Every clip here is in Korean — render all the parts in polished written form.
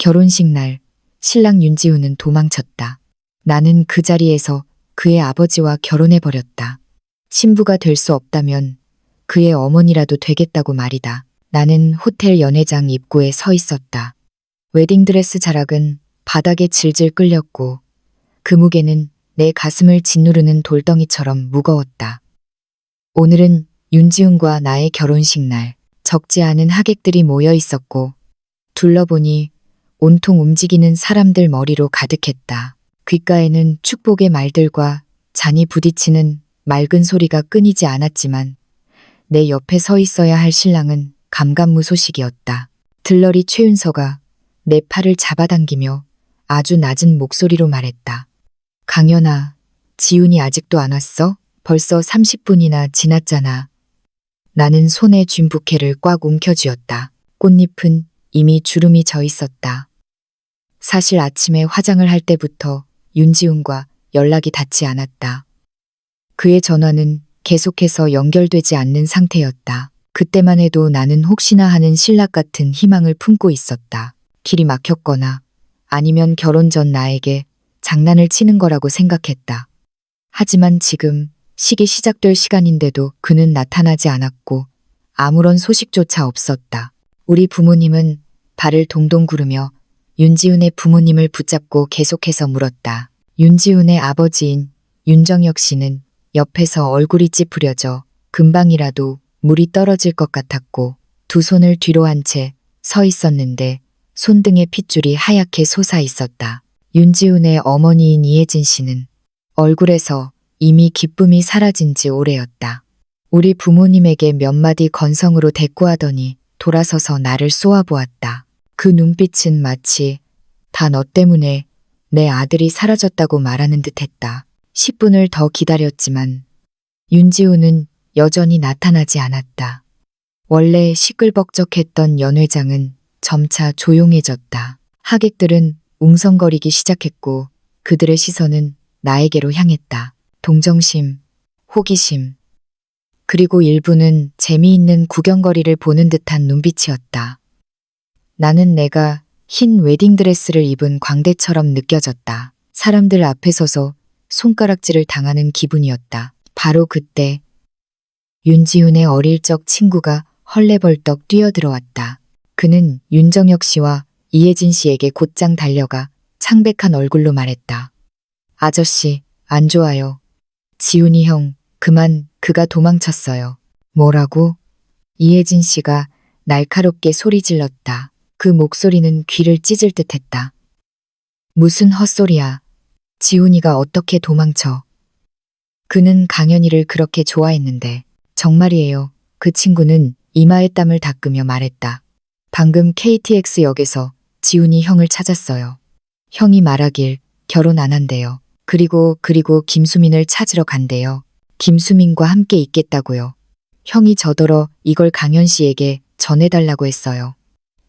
결혼식 날 신랑 윤지우는 도망쳤다. 나는 그 자리에서 그의 아버지와 결혼해버렸다. 신부가 될 수 없다면 그의 어머니라도 되겠다고 말이다. 나는 호텔 연회장 입구에 서 있었다. 웨딩드레스 자락은 바닥에 질질 끌렸고 그 무게는 내 가슴을 짓누르는 돌덩이처럼 무거웠다. 오늘은 윤지훈과 나의 결혼식 날, 적지 않은 하객들이 모여 있었고 둘러보니 온통 움직이는 사람들 머리로 가득했다. 귓가에는 축복의 말들과 잔이 부딪히는 맑은 소리가 끊이지 않았지만 내 옆에 서 있어야 할 신랑은 감감무소식이었다. 들러리 최윤서가 내 팔을 잡아당기며 아주 낮은 목소리로 말했다. 강연아, 지훈이 아직도 안 왔어? 벌써 30분이나 지났잖아. 나는 손에 쥔 부케를 꽉 움켜쥐었다. 꽃잎은 이미 주름이 져 있었다. 사실 아침에 화장을 할 때부터 윤지훈과 연락이 닿지 않았다. 그의 전화는 계속해서 연결되지 않는 상태였다. 그때만 해도 나는 혹시나 하는 신락 같은 희망을 품고 있었다. 길이 막혔거나 아니면 결혼 전 나에게 장난을 치는 거라고 생각했다. 하지만 지금 식이 시작될 시간인데도 그는 나타나지 않았고 아무런 소식조차 없었다. 우리 부모님은 발을 동동 구르며 윤지훈의 부모님을 붙잡고 계속해서 물었다. 윤지훈의 아버지인 윤정혁 씨는 옆에서 얼굴이 찌푸려져 금방이라도 물이 떨어질 것 같았고 두 손을 뒤로 한 채 서 있었는데 손등에 핏줄이 하얗게 솟아 있었다. 윤지훈의 어머니인 이혜진 씨는 얼굴에서 이미 기쁨이 사라진 지 오래였다. 우리 부모님에게 몇 마디 건성으로 대꾸하더니 돌아서서 나를 쏘아보았다. 그 눈빛은 마치 다 너 때문에 내 아들이 사라졌다고 말하는 듯했다. 10분을 더 기다렸지만 윤지훈은 여전히 나타나지 않았다. 원래 시끌벅적했던 연회장은 점차 조용해졌다. 하객들은 웅성거리기 시작했고 그들의 시선은 나에게로 향했다. 동정심, 호기심, 그리고 일부는 재미있는 구경거리를 보는 듯한 눈빛이었다. 나는 내가 흰 웨딩드레스를 입은 광대처럼 느껴졌다. 사람들 앞에 서서 손가락질을 당하는 기분이었다. 바로 그때 윤지훈의 어릴 적 친구가 헐레벌떡 뛰어들어왔다. 그는 윤정혁 씨와 이혜진 씨에게 곧장 달려가 창백한 얼굴로 말했다. 아저씨, 안 좋아요. 지훈이 형, 그가 도망쳤어요. 뭐라고? 이혜진 씨가 날카롭게 소리 질렀다. 그 목소리는 귀를 찢을 듯했다. 무슨 헛소리야. 지훈이가 어떻게 도망쳐. 그는 강연이를 그렇게 좋아했는데. 정말이에요. 그 친구는 이마에 땀을 닦으며 말했다. 방금 KTX역에서 지훈이 형을 찾았어요. 형이 말하길 결혼 안 한대요. 그리고 김수민을 찾으러 간대요. 김수민과 함께 있겠다고요. 형이 저더러 이걸 강현 씨에게 전해달라고 했어요.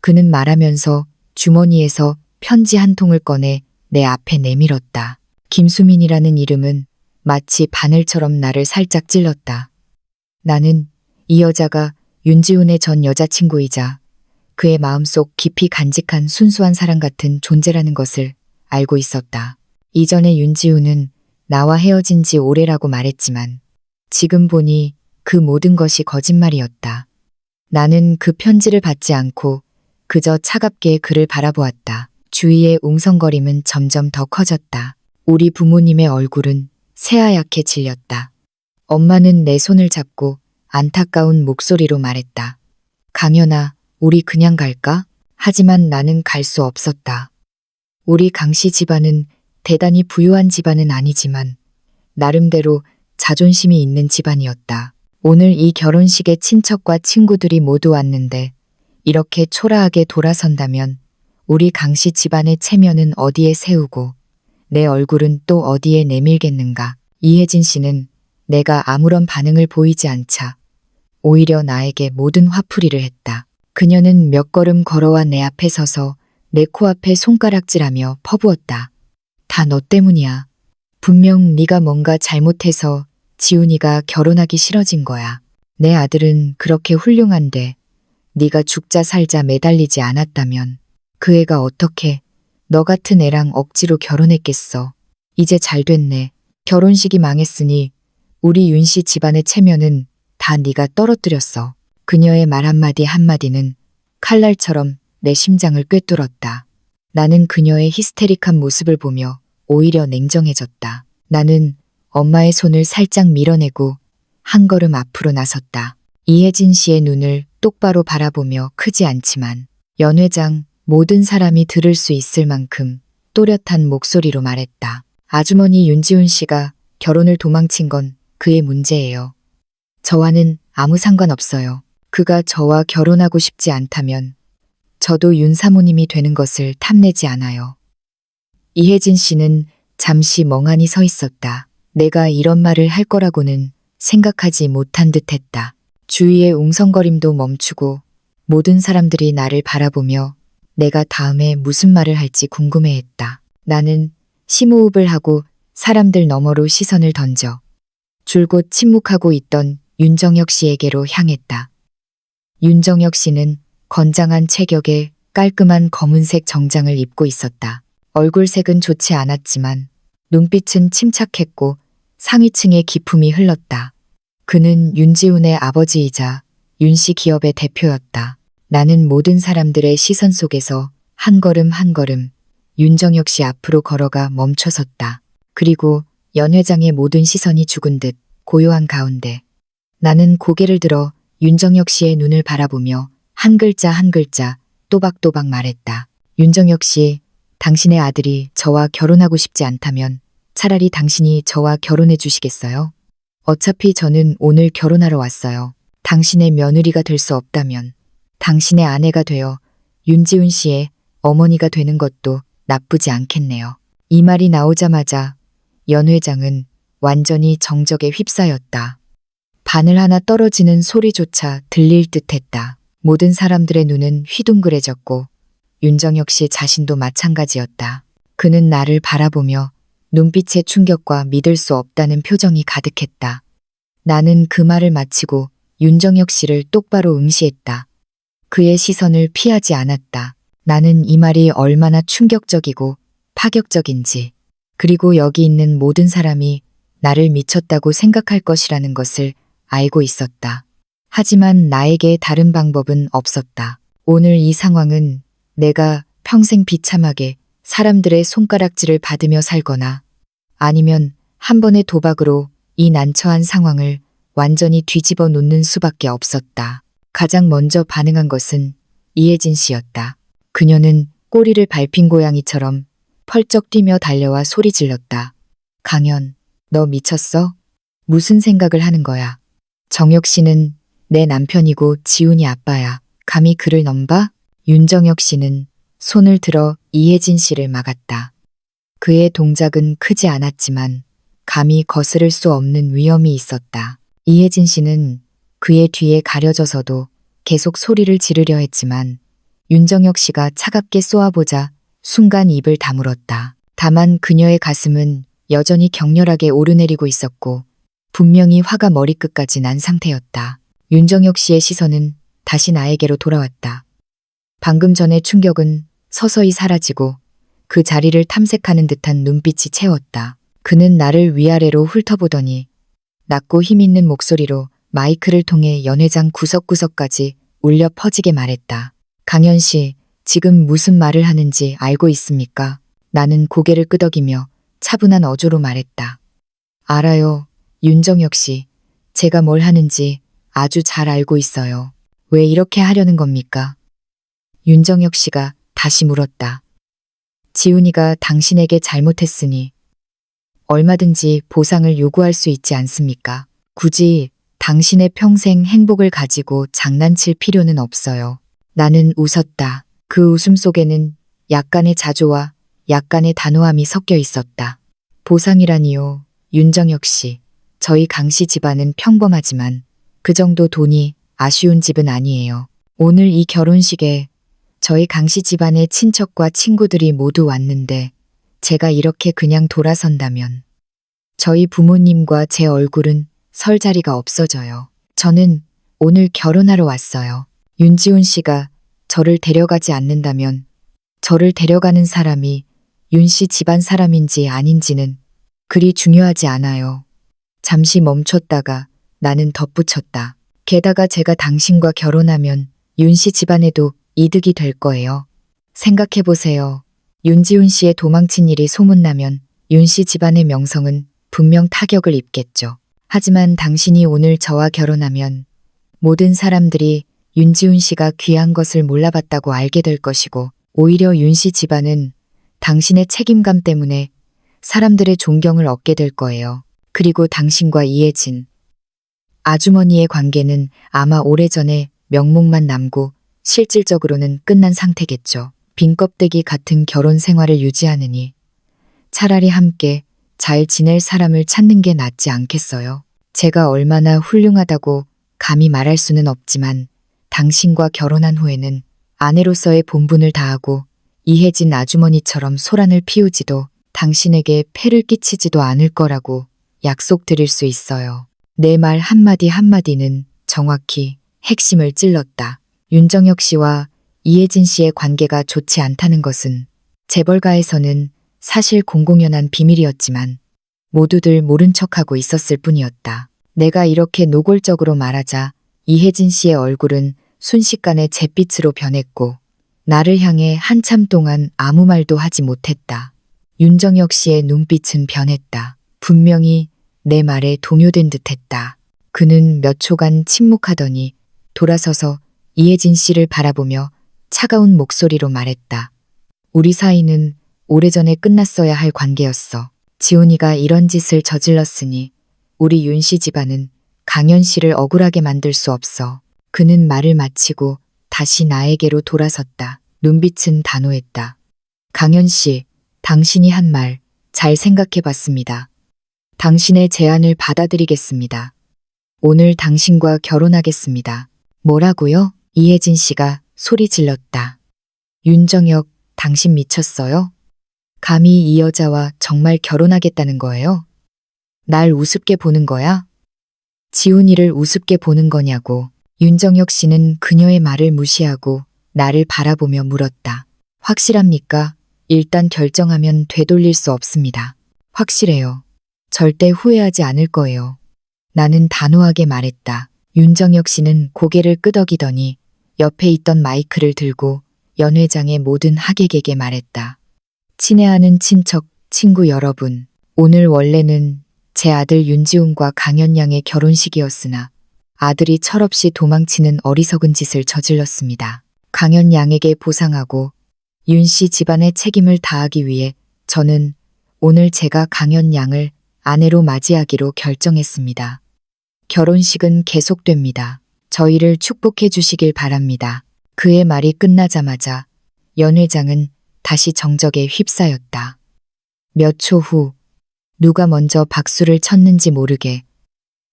그는 말하면서 주머니에서 편지 한 통을 꺼내 내 앞에 내밀었다. 김수민이라는 이름은 마치 바늘처럼 나를 살짝 찔렀다. 나는 이 여자가 윤지훈의 전 여자친구이자 그의 마음속 깊이 간직한 순수한 사랑 같은 존재라는 것을 알고 있었다. 이전에 윤지훈은 나와 헤어진 지 오래라고 말했지만 지금 보니 그 모든 것이 거짓말이었다. 나는 그 편지를 받지 않고 그저 차갑게 그를 바라보았다. 주위의 웅성거림은 점점 더 커졌다. 우리 부모님의 얼굴은 새하얗게 질렸다. 엄마는 내 손을 잡고 안타까운 목소리로 말했다. 강연아, 우리 그냥 갈까? 하지만 나는 갈 수 없었다. 우리 강씨 집안은 대단히 부유한 집안은 아니지만 나름대로 자존심이 있는 집안이었다. 오늘 이 결혼식에 친척과 친구들이 모두 왔는데 이렇게 초라하게 돌아선다면 우리 강씨 집안의 체면은 어디에 세우고 내 얼굴은 또 어디에 내밀겠는가. 이혜진 씨는 내가 아무런 반응을 보이지 않자 오히려 나에게 모든 화풀이를 했다. 그녀는 몇 걸음 걸어와 내 앞에 서서 내 코앞에 손가락질하며 퍼부었다. 다 너 때문이야. 분명 네가 뭔가 잘못해서 지훈이가 결혼하기 싫어진 거야. 내 아들은 그렇게 훌륭한데 네가 죽자 살자 매달리지 않았다면 그 애가 어떻게 너 같은 애랑 억지로 결혼했겠어. 이제 잘 됐네. 결혼식이 망했으니 우리 윤씨 집안의 체면은 다 네가 떨어뜨렸어. 그녀의 말 한마디 한마디는 칼날처럼 내 심장을 꿰뚫었다. 나는 그녀의 히스테릭한 모습을 보며 오히려 냉정해졌다. 나는 엄마의 손을 살짝 밀어내고 한 걸음 앞으로 나섰다. 이혜진 씨의 눈을 똑바로 바라보며 크지 않지만 연 회장 모든 사람이 들을 수 있을 만큼 또렷한 목소리로 말했다. 아주머니 윤지훈 씨가 결혼을 도망친 건 그의 문제예요. 저와는 아무 상관없어요. 그가 저와 결혼하고 싶지 않다면 저도 윤 사모님이 되는 것을 탐내지 않아요. 이혜진 씨는 잠시 멍하니 서 있었다. 내가 이런 말을 할 거라고는 생각하지 못한 듯 했다. 주위의 웅성거림도 멈추고 모든 사람들이 나를 바라보며 내가 다음에 무슨 말을 할지 궁금해했다. 나는 심호흡을 하고 사람들 너머로 시선을 던져 줄곧 침묵하고 있던 윤정혁 씨에게로 향했다. 윤정혁 씨는 건장한 체격에 깔끔한 검은색 정장을 입고 있었다. 얼굴색은 좋지 않았지만 눈빛은 침착했고 상위층의 기품이 흘렀다. 그는 윤지훈의 아버지이자 윤씨 기업의 대표였다. 나는 모든 사람들의 시선 속에서 한 걸음 한 걸음 윤정혁 씨 앞으로 걸어가 멈춰섰다. 그리고 연 회장의 모든 시선이 죽은 듯 고요한 가운데 나는 고개를 들어 윤정혁 씨의 눈을 바라보며 한 글자 한 글자 또박또박 말했다. 윤정혁 씨, 당신의 아들이 저와 결혼하고 싶지 않다면 차라리 당신이 저와 결혼해 주시겠어요? 어차피 저는 오늘 결혼하러 왔어요. 당신의 며느리가 될 수 없다면 당신의 아내가 되어 윤지훈 씨의 어머니가 되는 것도 나쁘지 않겠네요. 이 말이 나오자마자 연 회장은 완전히 정적에 휩싸였다. 바늘 하나 떨어지는 소리조차 들릴 듯했다. 모든 사람들의 눈은 휘둥그레졌고 윤정혁 씨 자신도 마찬가지였다. 그는 나를 바라보며 눈빛의 충격과 믿을 수 없다는 표정이 가득했다. 나는 그 말을 마치고 윤정혁 씨를 똑바로 응시했다. 그의 시선을 피하지 않았다. 나는 이 말이 얼마나 충격적이고 파격적인지, 그리고 여기 있는 모든 사람이 나를 미쳤다고 생각할 것이라는 것을 알고 있었다. 하지만 나에게 다른 방법은 없었다. 오늘 이 상황은 내가 평생 비참하게 사람들의 손가락질을 받으며 살거나 아니면 한 번의 도박으로 이 난처한 상황을 완전히 뒤집어 놓는 수밖에 없었다. 가장 먼저 반응한 것은 이혜진 씨였다. 그녀는 꼬리를 밟힌 고양이처럼 펄쩍 뛰며 달려와 소리 질렀다. 강현, 너 미쳤어? 무슨 생각을 하는 거야? 정혁 씨는 내 남편이고 지훈이 아빠야. 감히 그를 넘봐? 윤정혁 씨는 손을 들어 이혜진 씨를 막았다. 그의 동작은 크지 않았지만 감히 거스를 수 없는 위험이 있었다. 이혜진 씨는 그의 뒤에 가려져서도 계속 소리를 지르려 했지만 윤정혁 씨가 차갑게 쏘아보자 순간 입을 다물었다. 다만 그녀의 가슴은 여전히 격렬하게 오르내리고 있었고 분명히 화가 머리끝까지 난 상태였다. 윤정혁 씨의 시선은 다시 나에게로 돌아왔다. 방금 전의 충격은 서서히 사라지고 그 자리를 탐색하는 듯한 눈빛이 채웠다. 그는 나를 위아래로 훑어보더니 낮고 힘있는 목소리로 마이크를 통해 연 회장 구석구석까지 울려 퍼지게 말했다. 강현 씨, 지금 무슨 말을 하는지 알고 있습니까? 나는 고개를 끄덕이며 차분한 어조로 말했다. 알아요, 윤정혁 씨. 제가 뭘 하는지 아주 잘 알고 있어요. 왜 이렇게 하려는 겁니까? 윤정혁 씨가 다시 물었다. 지훈이가 당신에게 잘못했으니 얼마든지 보상을 요구할 수 있지 않습니까? 굳이 당신의 평생 행복을 가지고 장난칠 필요는 없어요. 나는 웃었다. 그 웃음 속에는 약간의 자조와 약간의 단호함이 섞여 있었다. 보상이라니요, 윤정혁 씨. 저희 강씨 집안은 평범하지만 그 정도 돈이 아쉬운 집은 아니에요. 오늘 이 결혼식에 저희 강씨 집안의 친척과 친구들이 모두 왔는데 제가 이렇게 그냥 돌아선다면 저희 부모님과 제 얼굴은 설 자리가 없어져요. 저는 오늘 결혼하러 왔어요. 윤지훈 씨가 저를 데려가지 않는다면 저를 데려가는 사람이 윤 씨 집안 사람인지 아닌지는 그리 중요하지 않아요. 잠시 멈췄다가 나는 덧붙였다. 게다가 제가 당신과 결혼하면 윤 씨 집안에도 이득이 될 거예요. 생각해보세요. 윤지훈 씨의 도망친 일이 소문나면 윤 씨 집안의 명성은 분명 타격을 입겠죠. 하지만 당신이 오늘 저와 결혼하면 모든 사람들이 윤지훈 씨가 귀한 것을 몰라봤다고 알게 될 것이고, 오히려 윤 씨 집안은 당신의 책임감 때문에 사람들의 존경을 얻게 될 거예요. 그리고 당신과 이혜진 아주머니의 관계는 아마 오래전에 명목만 남고 실질적으로는 끝난 상태겠죠. 빈 껍데기 같은 결혼 생활을 유지하느니 차라리 함께 잘 지낼 사람을 찾는 게 낫지 않겠어요? 제가 얼마나 훌륭하다고 감히 말할 수는 없지만 당신과 결혼한 후에는 아내로서의 본분을 다하고 이혜진 아주머니처럼 소란을 피우지도 당신에게 폐를 끼치지도 않을 거라고 약속드릴 수 있어요. 내 말 한마디 한마디는 정확히 핵심을 찔렀다. 윤정혁 씨와 이혜진 씨의 관계가 좋지 않다는 것은 재벌가에서는 사실 공공연한 비밀이었지만 모두들 모른 척하고 있었을 뿐이었다. 내가 이렇게 노골적으로 말하자 이혜진 씨의 얼굴은 순식간에 잿빛으로 변했고 나를 향해 한참 동안 아무 말도 하지 못했다. 윤정혁 씨의 눈빛은 변했다. 분명히 내 말에 동요된 듯했다. 그는 몇 초간 침묵하더니 돌아서서 이혜진 씨를 바라보며 차가운 목소리로 말했다. 우리 사이는 오래전에 끝났어야 할 관계였어. 지훈이가 이런 짓을 저질렀으니 우리 윤 씨 집안은 강현 씨를 억울하게 만들 수 없어. 그는 말을 마치고 다시 나에게로 돌아섰다. 눈빛은 단호했다. 강현 씨, 당신이 한 말 잘 생각해 봤습니다. 당신의 제안을 받아들이겠습니다. 오늘 당신과 결혼하겠습니다. 뭐라고요? 이혜진 씨가 소리 질렀다. 윤정혁, 당신 미쳤어요? 감히 이 여자와 정말 결혼하겠다는 거예요? 날 우습게 보는 거야? 지훈이를 우습게 보는 거냐고. 윤정혁 씨는 그녀의 말을 무시하고 나를 바라보며 물었다. 확실합니까? 일단 결정하면 되돌릴 수 없습니다. 확실해요. 절대 후회하지 않을 거예요. 나는 단호하게 말했다. 윤정혁 씨는 고개를 끄덕이더니 옆에 있던 마이크를 들고 연 회장의 모든 하객에게 말했다. 친애하는 친척, 친구 여러분, 오늘 원래는 제 아들 윤지훈과 강현 양의 결혼식이었으나 아들이 철없이 도망치는 어리석은 짓을 저질렀습니다. 강현 양에게 보상하고 윤 씨 집안의 책임을 다하기 위해 저는 오늘 제가 강현 양을 아내로 맞이하기로 결정했습니다. 결혼식은 계속됩니다. 저희를 축복해 주시길 바랍니다. 그의 말이 끝나자마자 연 회장은 다시 정적에 휩싸였다. 몇 초 후 누가 먼저 박수를 쳤는지 모르게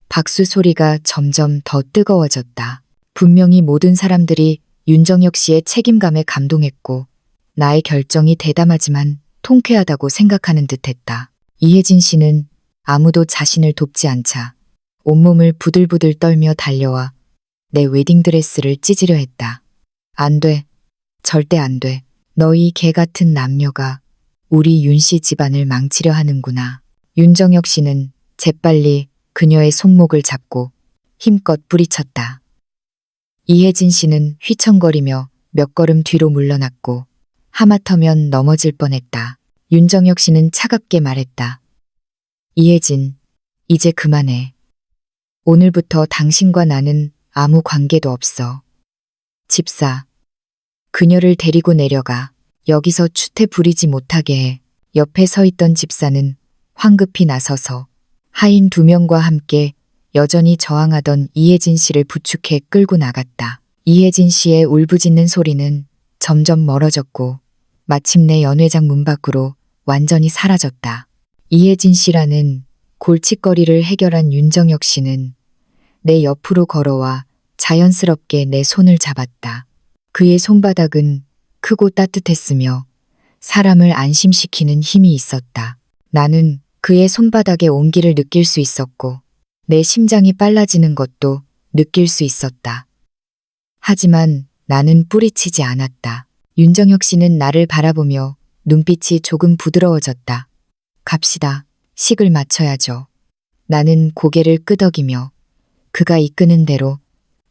박수 소리가 점점 더 뜨거워졌다. 분명히 모든 사람들이 윤정혁 씨의 책임감에 감동했고 나의 결정이 대담하지만 통쾌하다고 생각하는 듯했다. 이혜진 씨는 아무도 자신을 돕지 않자 온몸을 부들부들 떨며 달려와 내 웨딩드레스를 찢으려 했다. 안 돼. 절대 안 돼. 너희 개 같은 남녀가 우리 윤 씨 집안을 망치려 하는구나. 윤정혁 씨는 재빨리 그녀의 손목을 잡고 힘껏 뿌리쳤다. 이혜진 씨는 휘청거리며 몇 걸음 뒤로 물러났고 하마터면 넘어질 뻔했다. 윤정혁 씨는 차갑게 말했다. 이혜진, 이제 그만해. 오늘부터 당신과 나는 아무 관계도 없어. 집사, 그녀를 데리고 내려가. 여기서 추태 부리지 못하게 해. 옆에 서 있던 집사는 황급히 나서서 하인 2명과 함께 여전히 저항하던 이혜진 씨를 부축해 끌고 나갔다. 이혜진 씨의 울부짖는 소리는 점점 멀어졌고 마침내 연 회장 문 밖으로 완전히 사라졌다. 이혜진 씨라는 골칫거리를 해결한 윤정혁 씨는 내 옆으로 걸어와 자연스럽게 내 손을 잡았다. 그의 손바닥은 크고 따뜻했으며 사람을 안심시키는 힘이 있었다. 나는 그의 손바닥의 온기를 느낄 수 있었고 내 심장이 빨라지는 것도 느낄 수 있었다. 하지만 나는 뿌리치지 않았다. 윤정혁 씨는 나를 바라보며 눈빛이 조금 부드러워졌다. 갑시다. 식을 마쳐야죠. 나는 고개를 끄덕이며 그가 이끄는 대로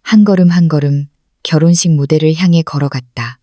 한 걸음 한 걸음 결혼식 무대를 향해 걸어갔다.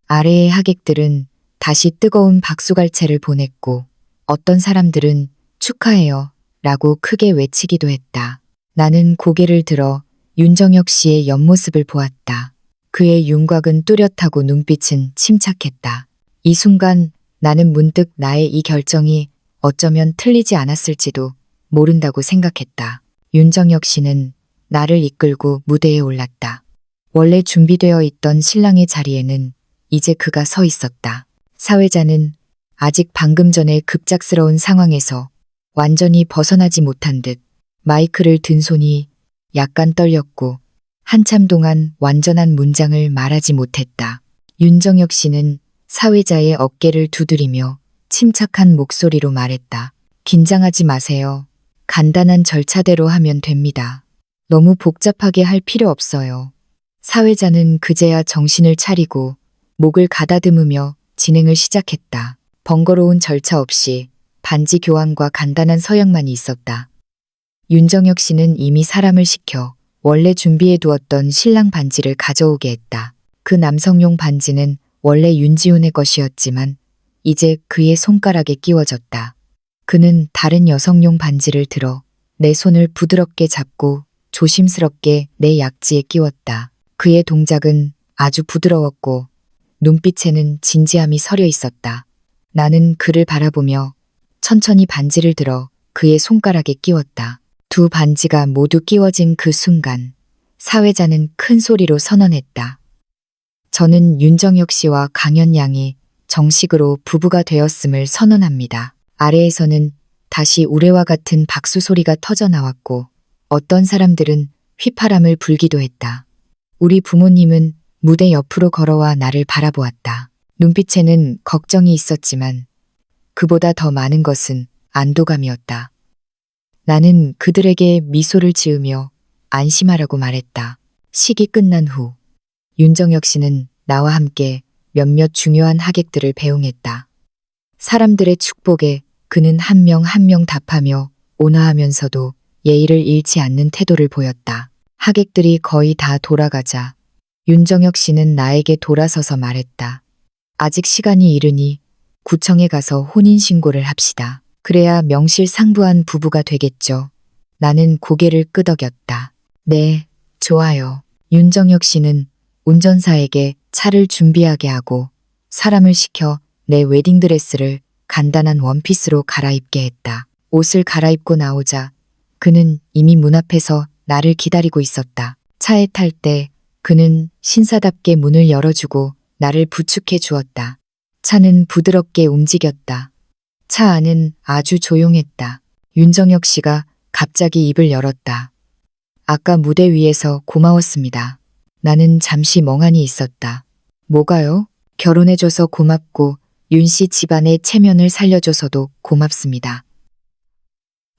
아래의 하객들은 다시 뜨거운 박수갈채를 보냈고 어떤 사람들은 축하해요 라고 크게 외치기도 했다. 나는 고개를 들어 윤정혁 씨의 옆모습을 보았다. 그의 윤곽은 뚜렷하고 눈빛은 침착했다. 이 순간 나는 문득 나의 이 결정이 어쩌면 틀리지 않았을지도 모른다고 생각했다. 윤정혁 씨는 나를 이끌고 무대에 올랐다. 원래 준비되어 있던 신랑의 자리에는 이제 그가 서 있었다. 사회자는 아직 방금 전에 급작스러운 상황에서 완전히 벗어나지 못한 듯 마이크를 든 손이 약간 떨렸고 한참 동안 완전한 문장을 말하지 못했다. 윤정혁 씨는 사회자의 어깨를 두드리며 침착한 목소리로 말했다. 긴장하지 마세요. 간단한 절차대로 하면 됩니다. 너무 복잡하게 할 필요 없어요. 사회자는 그제야 정신을 차리고 목을 가다듬으며 진행을 시작했다. 번거로운 절차 없이 반지 교환과 간단한 서약만이 있었다. 윤정혁 씨는 이미 사람을 시켜 원래 준비해 두었던 신랑 반지를 가져오게 했다. 그 남성용 반지는 원래 윤지훈의 것이었지만 이제 그의 손가락에 끼워졌다. 그는 다른 여성용 반지를 들어 내 손을 부드럽게 잡고 조심스럽게 내 약지에 끼웠다. 그의 동작은 아주 부드러웠고 눈빛에는 진지함이 서려 있었다. 나는 그를 바라보며 천천히 반지를 들어 그의 손가락에 끼웠다. 두 반지가 모두 끼워진 그 순간 사회자는 큰 소리로 선언했다. 저는 윤정혁 씨와 강연 양이 정식으로 부부가 되었음을 선언합니다. 아래에서는 다시 우레와 같은 박수 소리가 터져 나왔고 어떤 사람들은 휘파람을 불기도 했다. 우리 부모님은 무대 옆으로 걸어와 나를 바라보았다. 눈빛에는 걱정이 있었지만 그보다 더 많은 것은 안도감이었다. 나는 그들에게 미소를 지으며 안심하라고 말했다. 식이 끝난 후 윤정혁 씨는 나와 함께 몇몇 중요한 하객들을 배웅했다. 사람들의 축복에 그는 한 명 한 명 답하며 온화하면서도 예의를 잃지 않는 태도를 보였다. 하객들이 거의 다 돌아가자 윤정혁 씨는 나에게 돌아서서 말했다. 아직 시간이 이르니 구청에 가서 혼인신고를 합시다. 그래야 명실상부한 부부가 되겠죠. 나는 고개를 끄덕였다. 네, 좋아요. 윤정혁 씨는 운전사에게 차를 준비하게 하고 사람을 시켜 내 웨딩드레스를 간단한 원피스로 갈아입게 했다. 옷을 갈아입고 나오자 그는 이미 문 앞에서 나를 기다리고 있었다. 차에 탈 때 그는 신사답게 문을 열어주고 나를 부축해 주었다. 차는 부드럽게 움직였다. 차 안은 아주 조용했다. 윤정혁 씨가 갑자기 입을 열었다. 아까 무대 위에서 고마웠습니다. 나는 잠시 멍하니 있었다. 뭐가요? 결혼해줘서 고맙고 윤 씨 집안의 체면을 살려줘서도 고맙습니다.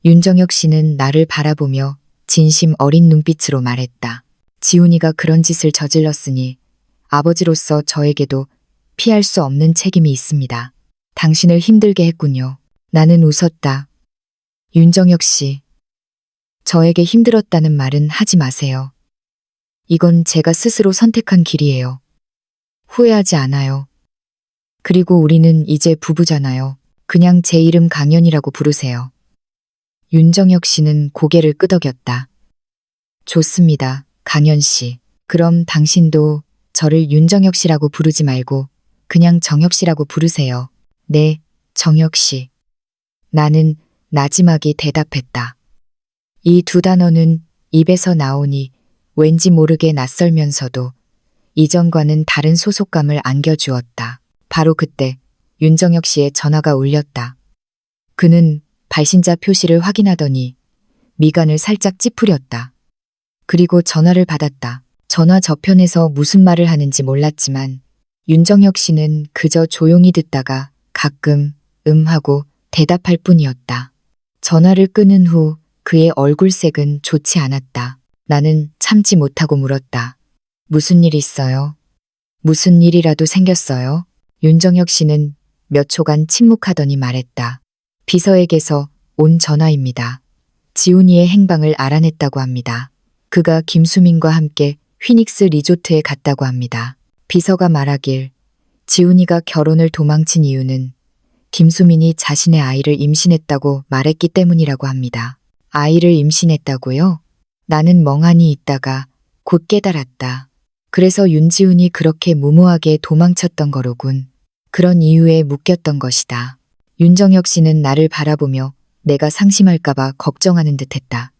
윤정혁 씨는 나를 바라보며 진심 어린 눈빛으로 말했다. 지훈이가 그런 짓을 저질렀으니 아버지로서 저에게도 피할 수 없는 책임이 있습니다. 당신을 힘들게 했군요. 나는 웃었다. 윤정혁 씨, 저에게 힘들었다는 말은 하지 마세요. 이건 제가 스스로 선택한 길이에요. 후회하지 않아요. 그리고 우리는 이제 부부잖아요. 그냥 제 이름 강연이라고 부르세요. 윤정혁 씨는 고개를 끄덕였다. 좋습니다, 강연 씨. 그럼 당신도 저를 윤정혁 씨라고 부르지 말고 그냥 정혁 씨라고 부르세요. 네, 정혁 씨. 나는 나지막이 대답했다. 이 두 단어는 입에서 나오니 왠지 모르게 낯설면서도 이전과는 다른 소속감을 안겨주었다. 바로 그때 윤정혁 씨의 전화가 울렸다. 그는 발신자 표시를 확인하더니 미간을 살짝 찌푸렸다. 그리고 전화를 받았다. 전화 저편에서 무슨 말을 하는지 몰랐지만 윤정혁 씨는 그저 조용히 듣다가 가끔 하고 대답할 뿐이었다. 전화를 끊은 후 그의 얼굴색은 좋지 않았다. 나는 참지 못하고 물었다. 무슨 일 있어요? 무슨 일이라도 생겼어요? 윤정혁 씨는 몇 초간 침묵하더니 말했다. 비서에게서 온 전화입니다. 지훈이의 행방을 알아냈다고 합니다. 그가 김수민과 함께 휘닉스 리조트에 갔다고 합니다. 비서가 말하길 지훈이가 결혼을 도망친 이유는 김수민이 자신의 아이를 임신했다고 말했기 때문이라고 합니다. 아이를 임신했다고요? 나는 멍하니 있다가 곧 깨달았다. 그래서 윤지훈이 그렇게 무모하게 도망쳤던 거로군. 그런 이유에 묶였던 것이다. 윤정혁 씨는 나를 바라보며 내가 상심할까봐 걱정하는 듯했다.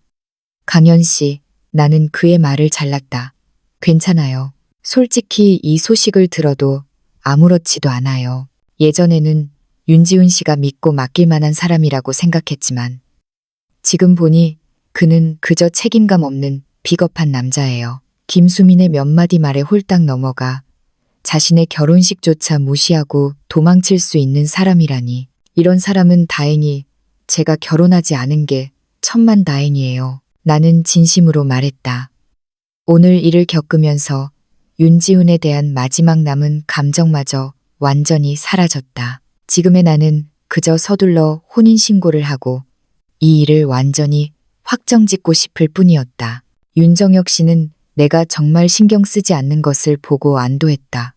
강현 씨, 나는 그의 말을 잘랐다. 괜찮아요. 솔직히 이 소식을 들어도 아무렇지도 않아요. 예전에는 윤지훈 씨가 믿고 맡길 만한 사람이라고 생각했지만 지금 보니 그는 그저 책임감 없는 비겁한 남자예요. 김수민의 몇 마디 말에 홀딱 넘어가 자신의 결혼식조차 무시하고 도망칠 수 있는 사람이라니. 이런 사람은 다행히 제가 결혼하지 않은 게 천만다행이에요. 나는 진심으로 말했다. 오늘 일을 겪으면서 윤지훈에 대한 마지막 남은 감정마저 완전히 사라졌다. 지금의 나는 그저 서둘러 혼인신고를 하고 이 일을 완전히 확정짓고 싶을 뿐이었다. 윤정혁 씨는 내가 정말 신경 쓰지 않는 것을 보고 안도했다.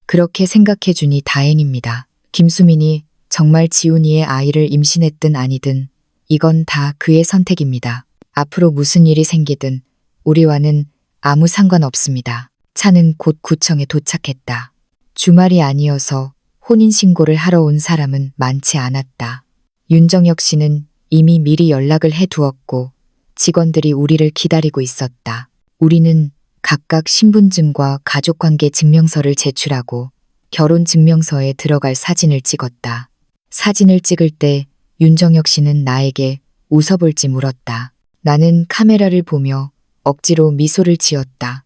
그렇게 생각해 주니 다행입니다. 김수민이 정말 지훈이의 아이를 임신했든 아니든 이건 다 그의 선택입니다. 앞으로 무슨 일이 생기든 우리와는 아무 상관없습니다. 차는 곧 구청에 도착했다. 주말이 아니어서 혼인신고를 하러 온 사람은 많지 않았다. 윤정혁 씨는 이미 미리 연락을 해두었고 직원들이 우리를 기다리고 있었다. 우리는 각각 신분증과 가족관계 증명서를 제출하고 결혼증명서에 들어갈 사진을 찍었다. 사진을 찍을 때 윤정혁 씨는 나에게 웃어볼지 물었다. 나는 카메라를 보며 억지로 미소를 지었다.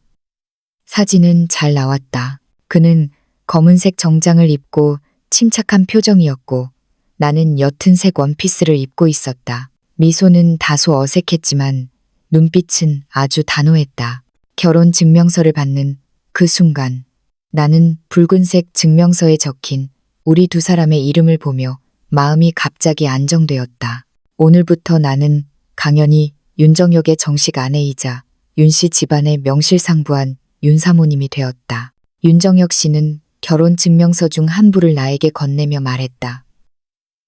사진은 잘 나왔다. 그는 검은색 정장을 입고 침착한 표정이었고 나는 옅은 색 원피스를 입고 있었다. 미소는 다소 어색했지만 눈빛은 아주 단호했다. 결혼 증명서를 받는 그 순간 나는 붉은색 증명서에 적힌 우리 두 사람의 이름을 보며 마음이 갑자기 안정되었다. 오늘부터 나는 강연히 윤정혁의 정식 아내이자 윤씨 집안의 명실상부한 윤사모님이 되었다. 윤정혁 씨는 결혼 증명서 중 한 부를 나에게 건네며 말했다.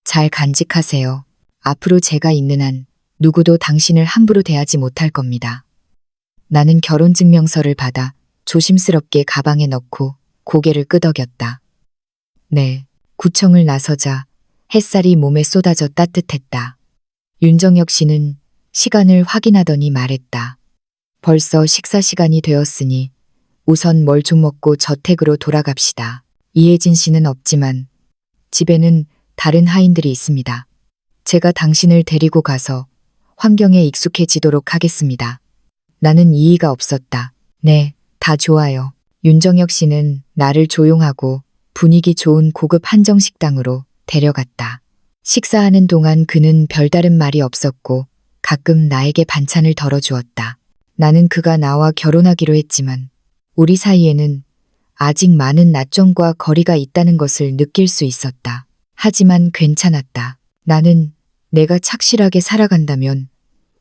잘 간직하세요. 앞으로 제가 있는 한 누구도 당신을 함부로 대하지 못할 겁니다. 나는 결혼증명서를 받아 조심스럽게 가방에 넣고 고개를 끄덕였다. 네, 구청을 나서자 햇살이 몸에 쏟아져 따뜻했다. 윤정혁 씨는 시간을 확인하더니 말했다. 벌써 식사 시간이 되었으니 우선 뭘 좀 먹고 저택으로 돌아갑시다. 이혜진 씨는 없지만 집에는 다른 하인들이 있습니다. 제가 당신을 데리고 가서 환경에 익숙해지도록 하겠습니다. 나는 이의가 없었다. 네, 다 좋아요. 윤정혁 씨는 나를 조용하고 분위기 좋은 고급 한정식당으로 데려갔다. 식사하는 동안 그는 별다른 말이 없었고 가끔 나에게 반찬을 덜어주었다. 나는 그가 나와 결혼하기로 했지만 우리 사이에는 아직 많은 낯쫌과 거리가 있다는 것을 느낄 수 있었다. 하지만 괜찮았다. 나는 내가 착실하게 살아간다면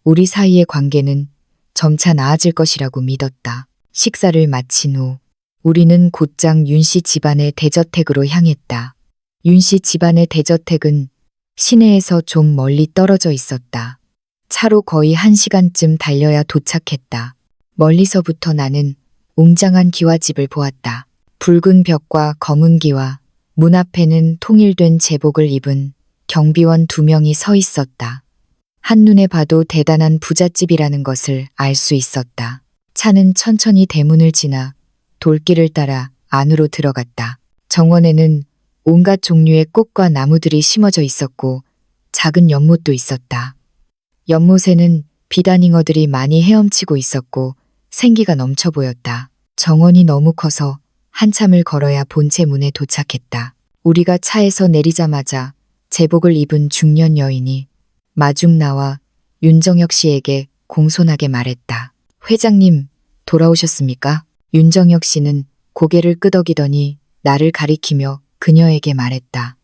우리 사이의 관계는 점차 나아질 것이라고 믿었다. 식사를 마친 후 우리는 곧장 윤씨 집안의 대저택으로 향했다. 윤씨 집안의 대저택은 시내에서 좀 멀리 떨어져 있었다. 차로 거의 1시간쯤 달려야 도착했다. 멀리서부터 나는 웅장한 기와집을 보았다. 붉은 벽과 검은 기와, 문 앞에는 통일된 제복을 입은 경비원 2명이 서 있었다. 한눈에 봐도 대단한 부잣집이라는 것을 알 수 있었다. 차는 천천히 대문을 지나 돌길을 따라 안으로 들어갔다. 정원에는 온갖 종류의 꽃과 나무들이 심어져 있었고 작은 연못도 있었다. 연못에는 비단잉어들이 많이 헤엄치고 있었고 생기가 넘쳐 보였다. 정원이 너무 커서 한참을 걸어야 본체 문에 도착했다. 우리가 차에서 내리자마자 제복을 입은 중년 여인이 마중 나와 윤정혁 씨에게 공손하게 말했다. 회장님, 돌아오셨습니까? 윤정혁 씨는 고개를 끄덕이더니 나를 가리키며 그녀에게 말했다.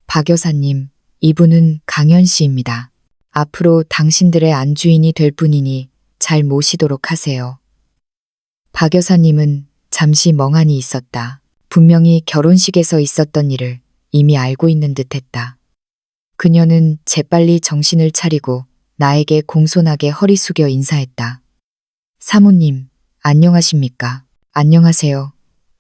박 여사님, 이분은 강현 씨입니다. 앞으로 당신들의 안주인이 될 분이니 잘 모시도록 하세요. 박 여사님은 잠시 멍하니 있었다. 분명히 결혼식에서 있었던 일을 이미 알고 있는 듯했다. 그녀는 재빨리 정신을 차리고 나에게 공손하게 허리 숙여 인사했다. 사모님, 안녕하십니까? 안녕하세요.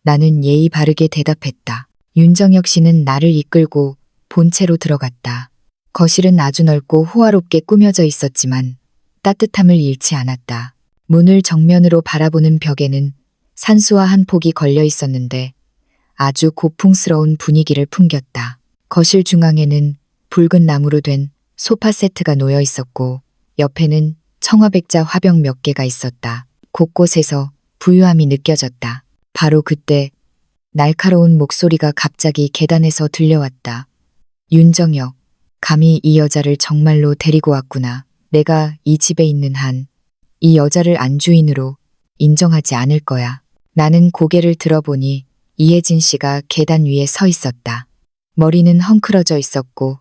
나는 예의 바르게 대답했다. 윤정혁 씨는 나를 이끌고 본체로 들어갔다. 거실은 아주 넓고 호화롭게 꾸며져 있었지만 따뜻함을 잃지 않았다. 문을 정면으로 바라보는 벽에는 산수화 한 폭이 걸려 있었는데 아주 고풍스러운 분위기를 풍겼다. 거실 중앙에는 붉은 나무로 된 소파 세트가 놓여 있었고 옆에는 청화백자 화병 몇 개가 있었다. 곳곳에서 부유함이 느껴졌다. 바로 그때 날카로운 목소리가 갑자기 계단에서 들려왔다. 윤정혁, 감히 이 여자를 정말로 데리고 왔구나. 내가 이 집에 있는 한 이 여자를 안주인으로 인정하지 않을 거야. 나는 고개를 들어보니 이혜진 씨가 계단 위에 서 있었다. 머리는 헝클어져 있었고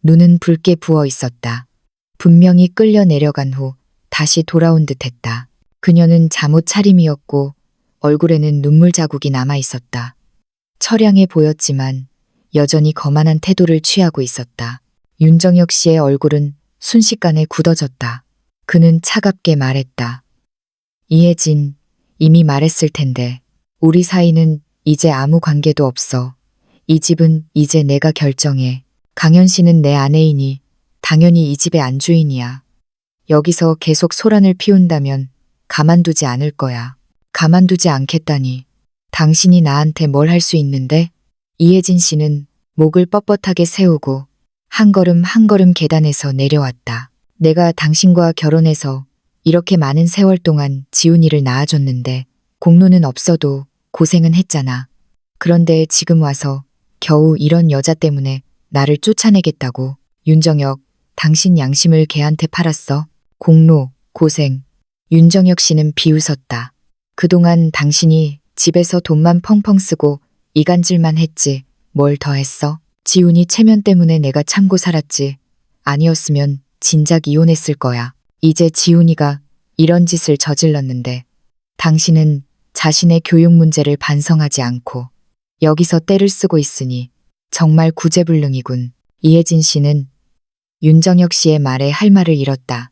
눈은 붉게 부어 있었다. 분명히 끌려 내려간 후 다시 돌아온 듯했다. 그녀는 잠옷 차림이었고 얼굴에는 눈물 자국이 남아 있었다. 처량해 보였지만 여전히 거만한 태도를 취하고 있었다. 윤정혁 씨의 얼굴은 순식간에 굳어졌다. 그는 차갑게 말했다. 이혜진, 이미 말했을 텐데 우리 사이는 이제 아무 관계도 없어. 이 집은 이제 내가 결정해. 강현 씨는 내 아내이니 당연히 이 집의 안주인이야. 여기서 계속 소란을 피운다면 가만두지 않을 거야. 가만두지 않겠다니. 당신이 나한테 뭘 할 수 있는데? 이혜진 씨는 목을 뻣뻣하게 세우고 한 걸음 한 걸음 계단에서 내려왔다. 내가 당신과 결혼해서 이렇게 많은 세월 동안 지훈이를 낳아줬는데 공로는 없어도 고생은 했잖아. 그런데 지금 와서 겨우 이런 여자 때문에 나를 쫓아내겠다고. 윤정혁, 당신 양심을 걔한테 팔았어. 공로, 고생. 윤정혁 씨는 비웃었다. 그동안 당신이 집에서 돈만 펑펑 쓰고 이간질만 했지 뭘 더 했어? 지훈이 체면 때문에 내가 참고 살았지. 아니었으면 진작 이혼했을 거야. 이제 지훈이가 이런 짓을 저질렀는데 당신은 자신의 교육 문제를 반성하지 않고 여기서 떼를 쓰고 있으니 정말 구제불능이군. 이혜진 씨는 윤정혁 씨의 말에 할 말을 잃었다.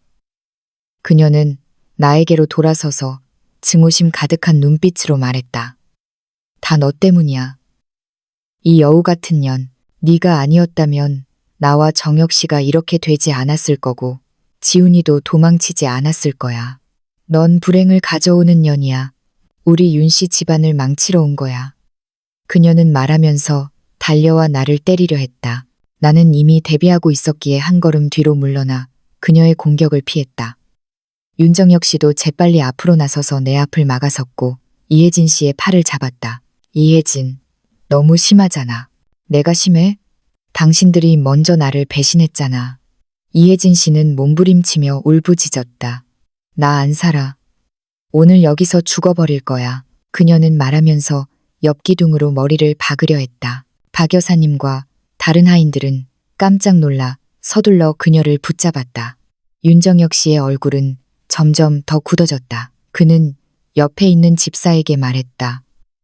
그녀는 나에게로 돌아서서 증오심 가득한 눈빛으로 말했다. 다 너 때문이야. 이 여우 같은 년, 네가 아니었다면 나와 정혁 씨가 이렇게 되지 않았을 거고 지훈이도 도망치지 않았을 거야. 넌 불행을 가져오는 년이야. 우리 윤 씨 집안을 망치러 온 거야. 그녀는 말하면서 달려와 나를 때리려 했다. 나는 이미 대비하고 있었기에 한 걸음 뒤로 물러나 그녀의 공격을 피했다. 윤정혁 씨도 재빨리 앞으로 나서서 내 앞을 막아섰고 이혜진 씨의 팔을 잡았다. 이혜진, 너무 심하잖아. 내가 심해? 당신들이 먼저 나를 배신했잖아. 이혜진 씨는 몸부림치며 울부짖었다. 나 안 살아. 오늘 여기서 죽어버릴 거야. 그녀는 말하면서 옆기둥으로 머리를 박으려 했다. 박 여사님과 다른 하인들은 깜짝 놀라 서둘러 그녀를 붙잡았다. 윤정혁 씨의 얼굴은 점점 더 굳어졌다. 그는 옆에 있는 집사에게 말했다.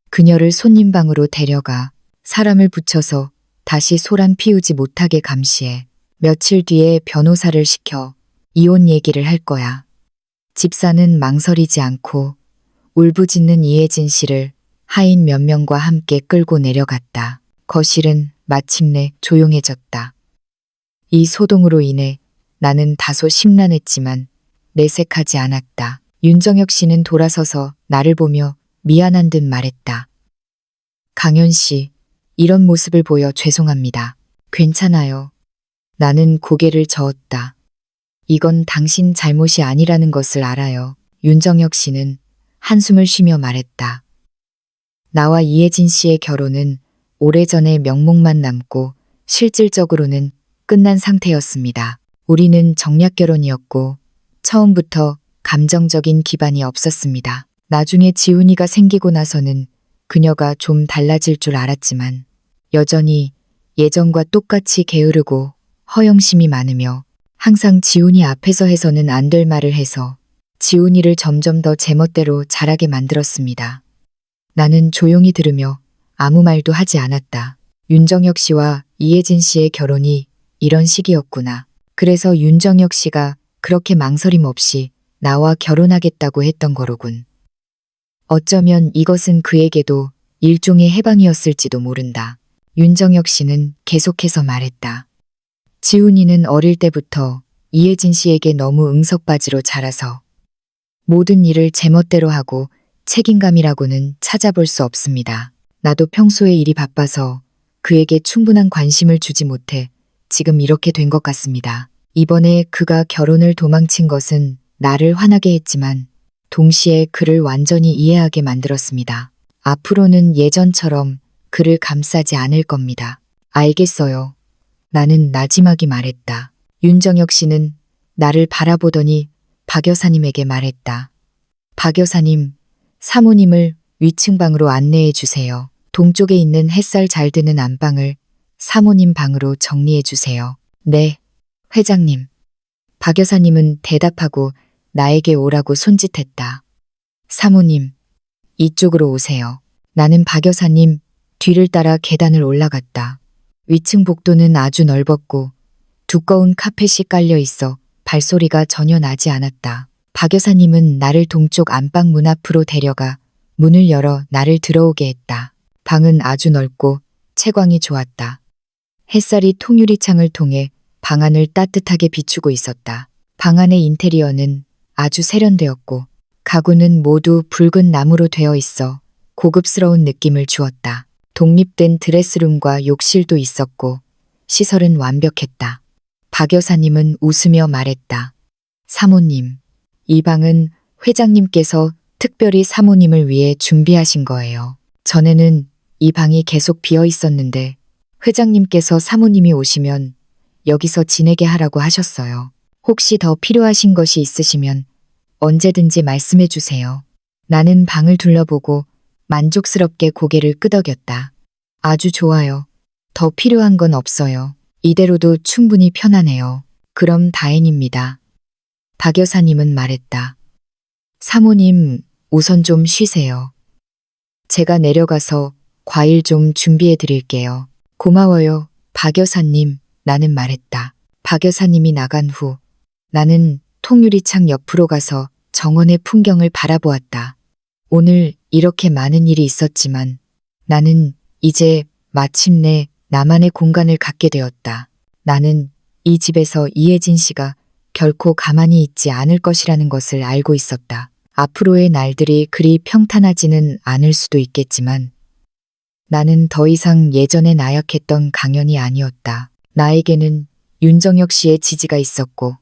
그녀를 손님방으로 데려가 사람을 붙여서 다시 소란 피우지 못하게 감시해. 며칠 뒤에 변호사를 시켜 이혼 얘기를 할 거야. 집사는 망설이지 않고 울부짖는 이혜진 씨를 하인 몇 명과 함께 끌고 내려갔다. 거실은 마침내 조용해졌다. 이 소동으로 인해 나는 다소 심란했지만 내색하지 않았다. 윤정혁 씨는 돌아서서 나를 보며 미안한 듯 말했다. 강현 씨, 이런 모습을 보여 죄송합니다. 괜찮아요. 나는 고개를 저었다. 이건 당신 잘못이 아니라는 것을 알아요. 윤정혁 씨는 한숨을 쉬며 말했다. 나와 이혜진 씨의 결혼은 오래전에 명목만 남고 실질적으로는 끝난 상태였습니다. 우리는 정략 결혼이었고 처음부터 감정적인 기반이 없었습니다. 나중에 지훈이가 생기고 나서는 그녀가 좀 달라질 줄 알았지만 여전히 예전과 똑같이 게으르고 허영심이 많으며 항상 지훈이 앞에서 해서는 안 될 말을 해서 지훈이를 점점 더 제멋대로 자라게 만들었습니다. 나는 조용히 들으며 아무 말도 하지 않았다. 윤정혁 씨와 이혜진 씨의 결혼이 이런 식이었구나. 그래서 윤정혁 씨가 그렇게 망설임 없이 나와 결혼하겠다고 했던 거로군. 어쩌면 이것은 그에게도 일종의 해방이었을지도 모른다. 윤정혁 씨는 계속해서 말했다. 지훈이는 어릴 때부터 이혜진 씨에게 너무 응석바지로 자라서 모든 일을 제멋대로 하고 책임감이라고는 찾아볼 수 없습니다. 나도 평소에 일이 바빠서 그에게 충분한 관심을 주지 못해 지금 이렇게 된 것 같습니다. 이번에 그가 결혼을 도망친 것은 나를 화나게 했지만 동시에 그를 완전히 이해하게 만들었습니다. 앞으로는 예전처럼 그를 감싸지 않을 겁니다. 알겠어요. 나는 나지막이 말했다. 윤정혁 씨는 나를 바라보더니 박 여사님에게 말했다. 박 여사님, 사모님을 위층 방으로 안내해 주세요. 동쪽에 있는 햇살 잘 드는 안방을 사모님 방으로 정리해 주세요. 네, 회장님. 박 여사님은 대답하고 나에게 오라고 손짓했다. 사모님, 이쪽으로 오세요. 나는 박 여사님 뒤를 따라 계단을 올라갔다. 위층 복도는 아주 넓었고 두꺼운 카펫이 깔려 있어 발소리가 전혀 나지 않았다. 박 여사님은 나를 동쪽 안방 문 앞으로 데려가 문을 열어 나를 들어오게 했다. 방은 아주 넓고 채광이 좋았다. 햇살이 통유리 창을 통해 방 안을 따뜻하게 비추고 있었다. 방 안의 인테리어는 아주 세련되었고 가구는 모두 붉은 나무로 되어 있어 고급스러운 느낌을 주었다. 독립된 드레스룸과 욕실도 있었고 시설은 완벽했다. 박 여사님은 웃으며 말했다. 사모님, 이 방은 회장님께서 특별히 사모님을 위해 준비하신 거예요. 전에는 이 방이 계속 비어 있었는데 회장님께서 사모님이 오시면 여기서 지내게 하라고 하셨어요. 혹시 더 필요하신 것이 있으시면 언제든지 말씀해 주세요. 나는 방을 둘러보고 만족스럽게 고개를 끄덕였다. 아주 좋아요. 더 필요한 건 없어요. 이대로도 충분히 편하네요. 그럼 다행입니다. 박 여사님은 말했다. 사모님, 우선 좀 쉬세요. 제가 내려가서 과일 좀 준비해 드릴게요. 고마워요, 박 여사님. 나는 말했다. 박 여사님이 나간 후 나는 통유리창 옆으로 가서 정원의 풍경을 바라보았다. 오늘 이렇게 많은 일이 있었지만 나는 이제 마침내 나만의 공간을 갖게 되었다. 나는 이 집에서 이혜진 씨가 결코 가만히 있지 않을 것이라는 것을 알고 있었다. 앞으로의 날들이 그리 평탄하지는 않을 수도 있겠지만 나는 더 이상 예전에 나약했던 강연이 아니었다. 나에게는 윤정혁 씨의 지지가 있었고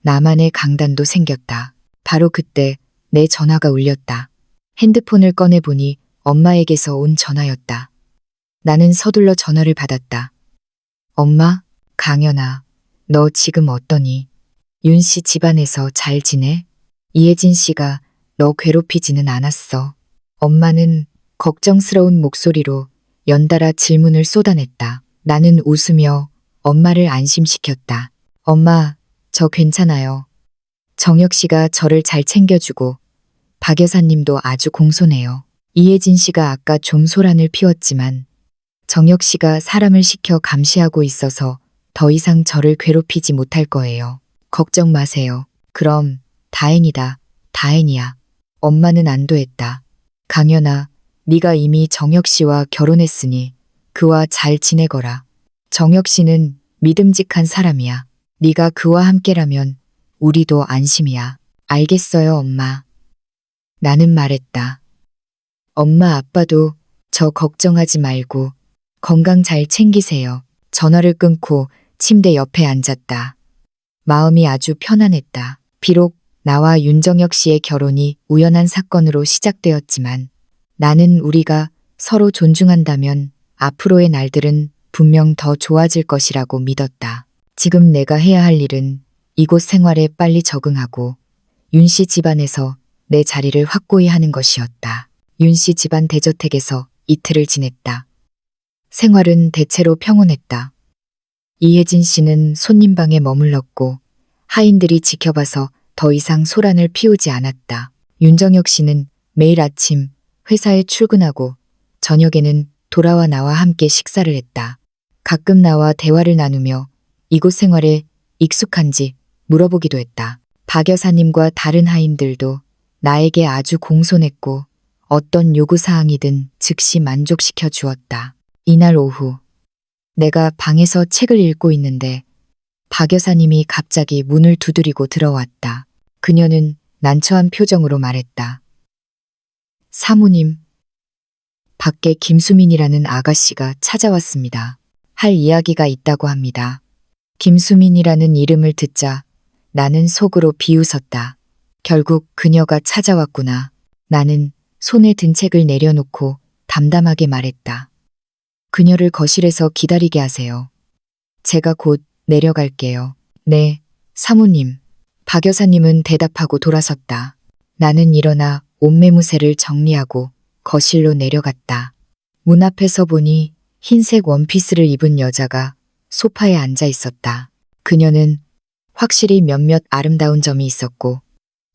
나만의 강단도 생겼다. 바로 그때 내 전화가 울렸다. 핸드폰을 꺼내보니 엄마에게서 온 전화였다. 나는 서둘러 전화를 받았다. 엄마, 강연아, 너 지금 어떠니? 윤 씨 집안에서 잘 지내? 이혜진 씨가 너 괴롭히지는 않았어. 엄마는 걱정스러운 목소리로 연달아 질문을 쏟아냈다. 나는 웃으며 엄마를 안심시켰다. 엄마, 저 괜찮아요. 정혁 씨가 저를 잘 챙겨주고 박 여사님도 아주 공손해요. 이혜진 씨가 아까 좀 소란을 피웠지만 정혁 씨가 사람을 시켜 감시하고 있어서 더 이상 저를 괴롭히지 못할 거예요. 걱정 마세요. 그럼 다행이다. 다행이야. 엄마는 안도했다. 강연아, 네가 이미 정혁 씨와 결혼했으니 그와 잘 지내거라. 정혁 씨는 믿음직한 사람이야. 네가 그와 함께라면 우리도 안심이야. 알겠어요, 엄마. 나는 말했다. 엄마 아빠도 저 걱정하지 말고 건강 잘 챙기세요. 전화를 끊고 침대 옆에 앉았다. 마음이 아주 편안했다. 비록 나와 윤정혁 씨의 결혼이 우연한 사건으로 시작되었지만 나는 우리가 서로 존중한다면 앞으로의 날들은 분명 더 좋아질 것이라고 믿었다. 지금 내가 해야 할 일은 이곳 생활에 빨리 적응하고 윤 씨 집안에서 내 자리를 확고히 하는 것이었다. 윤 씨 집안 대저택에서 이틀을 지냈다. 생활은 대체로 평온했다. 이혜진 씨는 손님방에 머물렀고 하인들이 지켜봐서 더 이상 소란을 피우지 않았다. 윤정혁 씨는 매일 아침 회사에 출근하고 저녁에는 돌아와 나와 함께 식사를 했다. 가끔 나와 대화를 나누며 이곳 생활에 익숙한지 물어보기도 했다. 박 여사님과 다른 하인들도 나에게 아주 공손했고 어떤 요구사항이든 즉시 만족시켜 주었다. 이날 오후 내가 방에서 책을 읽고 있는데 박 여사님이 갑자기 문을 두드리고 들어왔다. 그녀는 난처한 표정으로 말했다. 사모님, 밖에 김수민이라는 아가씨가 찾아왔습니다. 할 이야기가 있다고 합니다. 김수민이라는 이름을 듣자 나는 속으로 비웃었다. 결국 그녀가 찾아왔구나. 나는 손에 든 책을 내려놓고 담담하게 말했다. 그녀를 거실에서 기다리게 하세요. 제가 곧 내려갈게요. 네, 사모님. 박 여사님은 대답하고 돌아섰다. 나는 일어나 옷매무새를 정리하고 거실로 내려갔다. 문 앞에서 보니 흰색 원피스를 입은 여자가 소파에 앉아 있었다. 그녀는 확실히 몇몇 아름다운 점이 있었고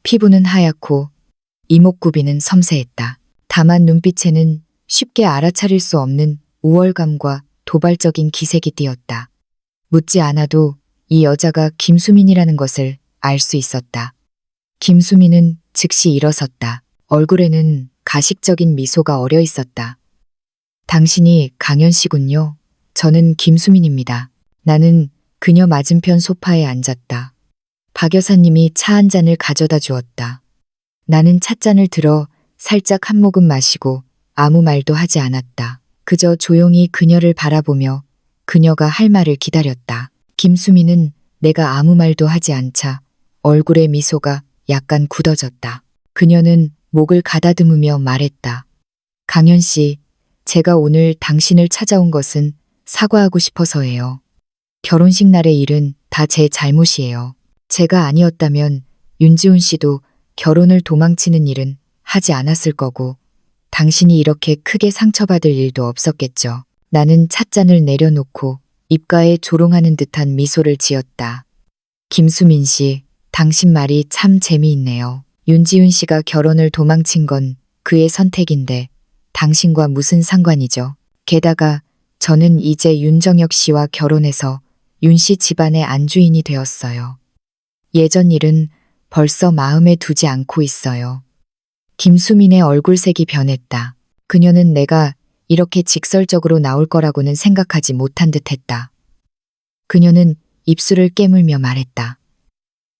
피부는 하얗고 이목구비는 섬세했다. 다만 눈빛에는 쉽게 알아차릴 수 없는 우월감과 도발적인 기색이 띄었다. 묻지 않아도 이 여자가 김수민이라는 것을 알 수 있었다. 김수민은 즉시 일어섰다. 얼굴에는 가식적인 미소가 어려 있었다. 당신이 강연 씨군요. 저는 김수민입니다. 나는 그녀 맞은편 소파에 앉았다. 박 여사님이 차 한 잔을 가져다 주었다. 나는 찻잔을 들어 살짝 한 모금 마시고 아무 말도 하지 않았다. 그저 조용히 그녀를 바라보며 그녀가 할 말을 기다렸다. 김수민은 내가 아무 말도 하지 않자 얼굴의 미소가 약간 굳어졌다. 그녀는 목을 가다듬으며 말했다. 강현 씨, 제가 오늘 당신을 찾아온 것은 사과하고 싶어서예요. 결혼식 날의 일은 다 제 잘못이에요. 제가 아니었다면 윤지훈 씨도 결혼을 도망치는 일은 하지 않았을 거고 당신이 이렇게 크게 상처받을 일도 없었겠죠. 나는 찻잔을 내려놓고 입가에 조롱하는 듯한 미소를 지었다. 김수민 씨, 당신 말이 참 재미있네요. 윤지훈 씨가 결혼을 도망친 건 그의 선택인데 당신과 무슨 상관이죠? 게다가 저는 이제 윤정혁 씨와 결혼해서 윤 씨 집안의 안주인이 되었어요. 예전 일은 벌써 마음에 두지 않고 있어요. 김수민의 얼굴색이 변했다. 그녀는 내가 이렇게 직설적으로 나올 거라고는 생각하지 못한 듯 했다. 그녀는 입술을 깨물며 말했다.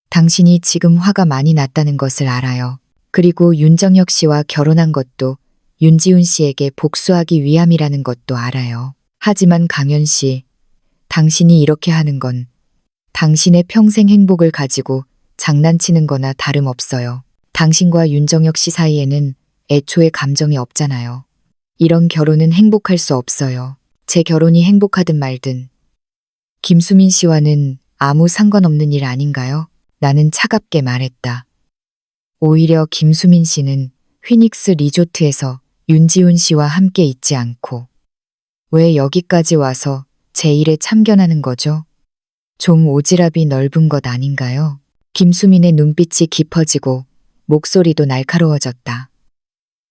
당신이 지금 화가 많이 났다는 것을 알아요. 그리고 윤정혁 씨와 결혼한 것도 윤지훈 씨에게 복수하기 위함이라는 것도 알아요. 하지만 강현 씨, 당신이 이렇게 하는 건 당신의 평생 행복을 가지고 장난치는 거나 다름없어요. 당신과 윤정혁 씨 사이에는 애초에 감정이 없잖아요. 이런 결혼은 행복할 수 없어요. 제 결혼이 행복하든 말든. 김수민 씨와는 아무 상관없는 일 아닌가요? 나는 차갑게 말했다. 오히려 김수민 씨는 휘닉스 리조트에서 윤지훈 씨와 함께 있지 않고 왜 여기까지 와서 제 일에 참견하는 거죠? 좀 오지랖이 넓은 것 아닌가요? 김수민의 눈빛이 깊어지고 목소리도 날카로워졌다.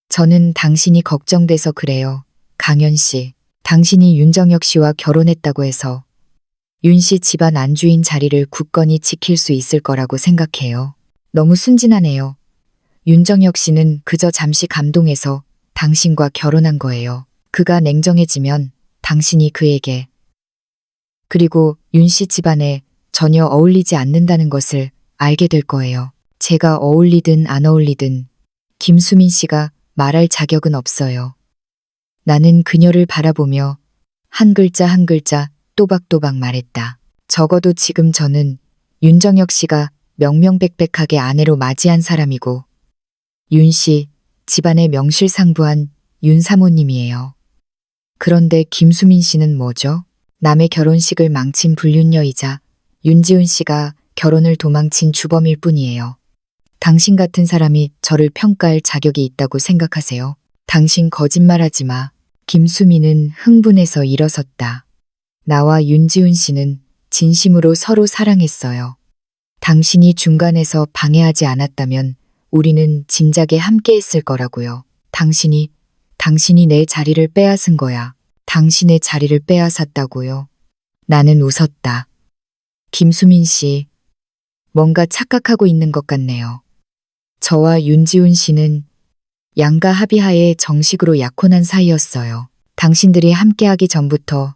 저는 당신이 걱정돼서 그래요. 강현 씨, 당신이 윤정혁 씨와 결혼했다고 해서 윤 씨 집안 안주인 자리를 굳건히 지킬 수 있을 거라고 생각해요. 너무 순진하네요. 윤정혁 씨는 그저 잠시 감동해서 당신과 결혼한 거예요. 그가 냉정해지면 당신이 그에게 그리고 윤 씨 집안에 전혀 어울리지 않는다는 것을 알게 될 거예요. 제가 어울리든 안 어울리든 김수민 씨가 말할 자격은 없어요. 나는 그녀를 바라보며 한 글자 한 글자 또박또박 말했다. 적어도 지금 저는 윤정혁 씨가 명명백백하게 아내로 맞이한 사람이고 윤 씨 집안의 명실상부한 윤 사모님이에요. 그런데 김수민 씨는 뭐죠? 남의 결혼식을 망친 불륜녀이자 윤지훈 씨가 결혼을 도망친 주범일 뿐이에요. 당신 같은 사람이 저를 평가할 자격이 있다고 생각하세요? 당신 거짓말하지 마. 김수민은 흥분해서 일어섰다. 나와 윤지훈 씨는 진심으로 서로 사랑했어요. 당신이 중간에서 방해하지 않았다면 우리는 진작에 함께 했을 거라고요. 당신이 내 자리를 빼앗은 거야. 당신의 자리를 빼앗았다고요. 나는 웃었다. 김수민 씨, 뭔가 착각하고 있는 것 같네요. 저와 윤지훈 씨는 양가 합의하에 정식으로 약혼한 사이였어요. 당신들이 함께하기 전부터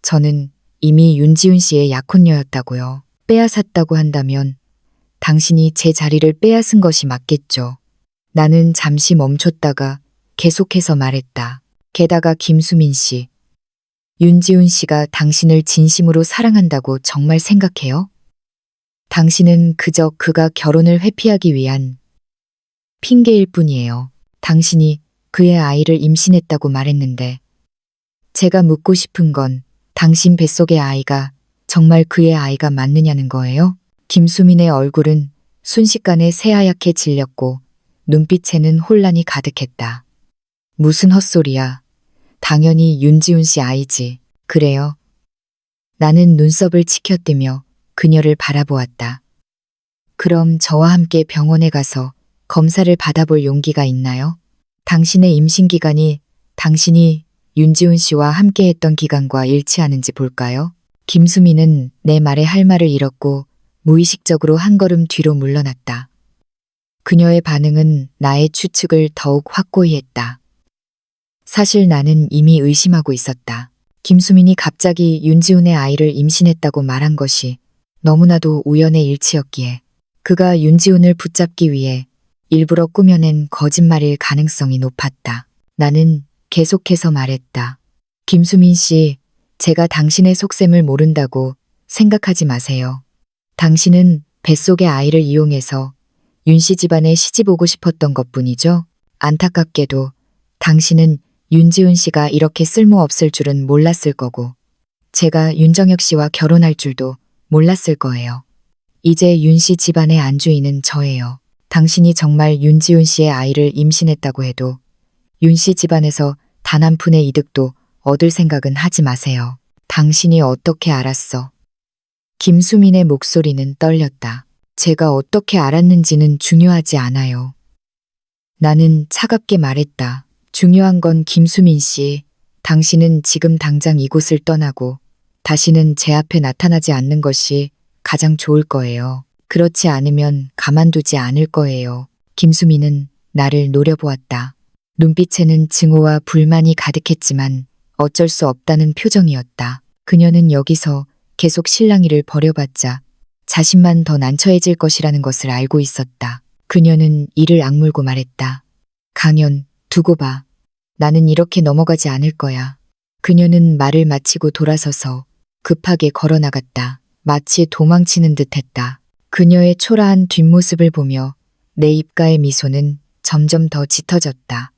저는 이미 윤지훈 씨의 약혼녀였다고요. 빼앗았다고 한다면 당신이 제 자리를 빼앗은 것이 맞겠죠. 나는 잠시 멈췄다가 계속해서 말했다. 게다가 김수민 씨, 윤지훈 씨가 당신을 진심으로 사랑한다고 정말 생각해요? 당신은 그저 그가 결혼을 회피하기 위한 핑계일 뿐이에요. 당신이 그의 아이를 임신했다고 말했는데 제가 묻고 싶은 건 당신 뱃속의 아이가 정말 그의 아이가 맞느냐는 거예요? 김수민의 얼굴은 순식간에 새하얗게 질렸고 눈빛에는 혼란이 가득했다. 무슨 헛소리야. 당연히 윤지훈 씨 아이지. 그래요? 나는 눈썹을 치켜뜨며 그녀를 바라보았다. 그럼 저와 함께 병원에 가서 검사를 받아볼 용기가 있나요? 당신의 임신 기간이 당신이 윤지훈 씨와 함께했던 기간과 일치하는지 볼까요? 김수민은 내 말에 할 말을 잃었고 무의식적으로 한 걸음 뒤로 물러났다. 그녀의 반응은 나의 추측을 더욱 확고히 했다. 사실 나는 이미 의심하고 있었다. 김수민이 갑자기 윤지훈의 아이를 임신했다고 말한 것이 너무나도 우연의 일치였기에 그가 윤지훈을 붙잡기 위해 일부러 꾸며낸 거짓말일 가능성이 높았다. 나는 계속해서 말했다. 김수민 씨, 제가 당신의 속셈을 모른다고 생각하지 마세요. 당신은 뱃속의 아이를 이용해서 윤 씨 집안에 시집 오고 싶었던 것뿐이죠. 안타깝게도 당신은 윤지훈 씨가 이렇게 쓸모없을 줄은 몰랐을 거고 제가 윤정혁 씨와 결혼할 줄도 몰랐을 거예요. 이제 윤 씨 집안의 안주인은 저예요. 당신이 정말 윤지훈 씨의 아이를 임신했다고 해도 윤 씨 집안에서 단 한 푼의 이득도 얻을 생각은 하지 마세요. 당신이 어떻게 알았어? 김수민의 목소리는 떨렸다. 제가 어떻게 알았는지는 중요하지 않아요. 나는 차갑게 말했다. 중요한 건 김수민 씨, 당신은 지금 당장 이곳을 떠나고 다시는 제 앞에 나타나지 않는 것이 가장 좋을 거예요. 그렇지 않으면 가만두지 않을 거예요. 김수민은 나를 노려보았다. 눈빛에는 증오와 불만이 가득했지만 어쩔 수 없다는 표정이었다. 그녀는 여기서 계속 실랑이를 벌여봤자 자신만 더 난처해질 것이라는 것을 알고 있었다. 그녀는 이를 악물고 말했다. 강연, 두고 봐. 나는 이렇게 넘어가지 않을 거야. 그녀는 말을 마치고 돌아서서 급하게 걸어나갔다. 마치 도망치는 듯했다. 그녀의 초라한 뒷모습을 보며 내 입가의 미소는 점점 더 짙어졌다.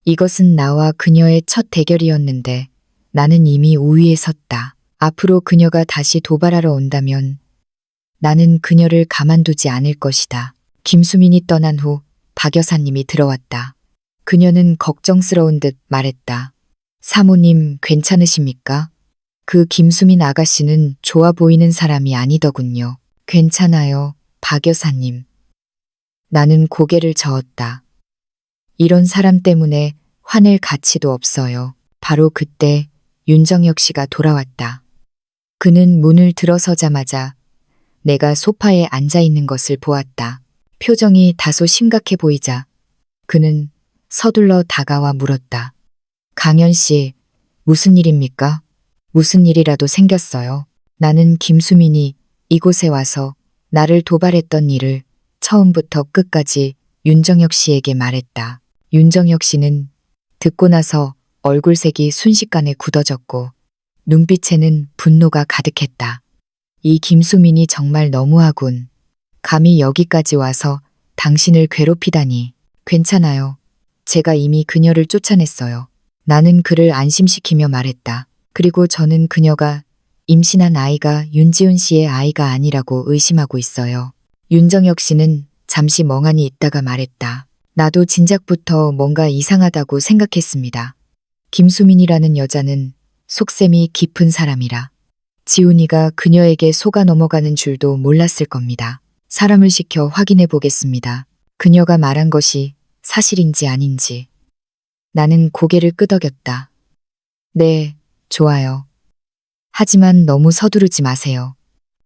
이것은 나와 그녀의 첫 대결이었는데 나는 이미 우위에 섰다. 앞으로 그녀가 다시 도발하러 온다면 나는 그녀를 가만두지 않을 것이다. 김수민이 떠난 후 박 여사님이 들어왔다. 그녀는 걱정스러운 듯 말했다. 사모님 괜찮으십니까? 그 김수민 아가씨는 좋아 보이는 사람이 아니더군요. 괜찮아요, 박 여사님. 나는 고개를 저었다. 이런 사람 때문에 화낼 가치도 없어요. 바로 그때 윤정혁 씨가 돌아왔다. 그는 문을 들어서자마자 내가 소파에 앉아 있는 것을 보았다. 표정이 다소 심각해 보이자 그는 서둘러 다가와 물었다. 강연 씨, 무슨 일입니까? 무슨 일이라도 생겼어요. 나는 김수민이 이곳에 와서 나를 도발했던 일을 처음부터 끝까지 윤정혁 씨에게 말했다. 윤정혁 씨는 듣고 나서 얼굴색이 순식간에 굳어졌고 눈빛에는 분노가 가득했다. 이 김수민이 정말 너무하군. 감히 여기까지 와서 당신을 괴롭히다니. 괜찮아요. 제가 이미 그녀를 쫓아냈어요. 나는 그를 안심시키며 말했다. 그리고 저는 그녀가 임신한 아이가 윤지훈 씨의 아이가 아니라고 의심하고 있어요. 윤정혁 씨는 잠시 멍하니 있다가 말했다. 나도 진작부터 뭔가 이상하다고 생각했습니다. 김수민이라는 여자는 속셈이 깊은 사람이라 지훈이가 그녀에게 속아 넘어가는 줄도 몰랐을 겁니다. 사람을 시켜 확인해 보겠습니다. 그녀가 말한 것이 사실인지 아닌지. 나는 고개를 끄덕였다. 네, 좋아요. 하지만 너무 서두르지 마세요.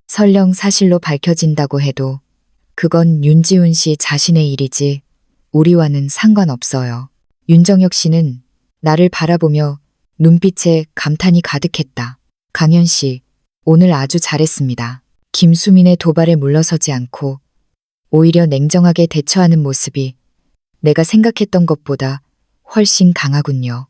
설령 사실로 밝혀진다고 해도 그건 윤지훈 씨 자신의 일이지 우리와는 상관없어요. 윤정혁 씨는 나를 바라보며 눈빛에 감탄이 가득했다. 강현 씨, 오늘 아주 잘했습니다. 김수민의 도발에 물러서지 않고 오히려 냉정하게 대처하는 모습이 내가 생각했던 것보다 훨씬 강하군요.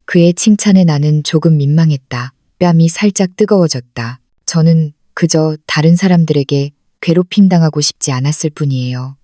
그의 칭찬에 나는 조금 민망했다. 뺨이 살짝 뜨거워졌다. 저는 그저 다른 사람들에게 괴롭힘 당하고 싶지 않았을 뿐이에요.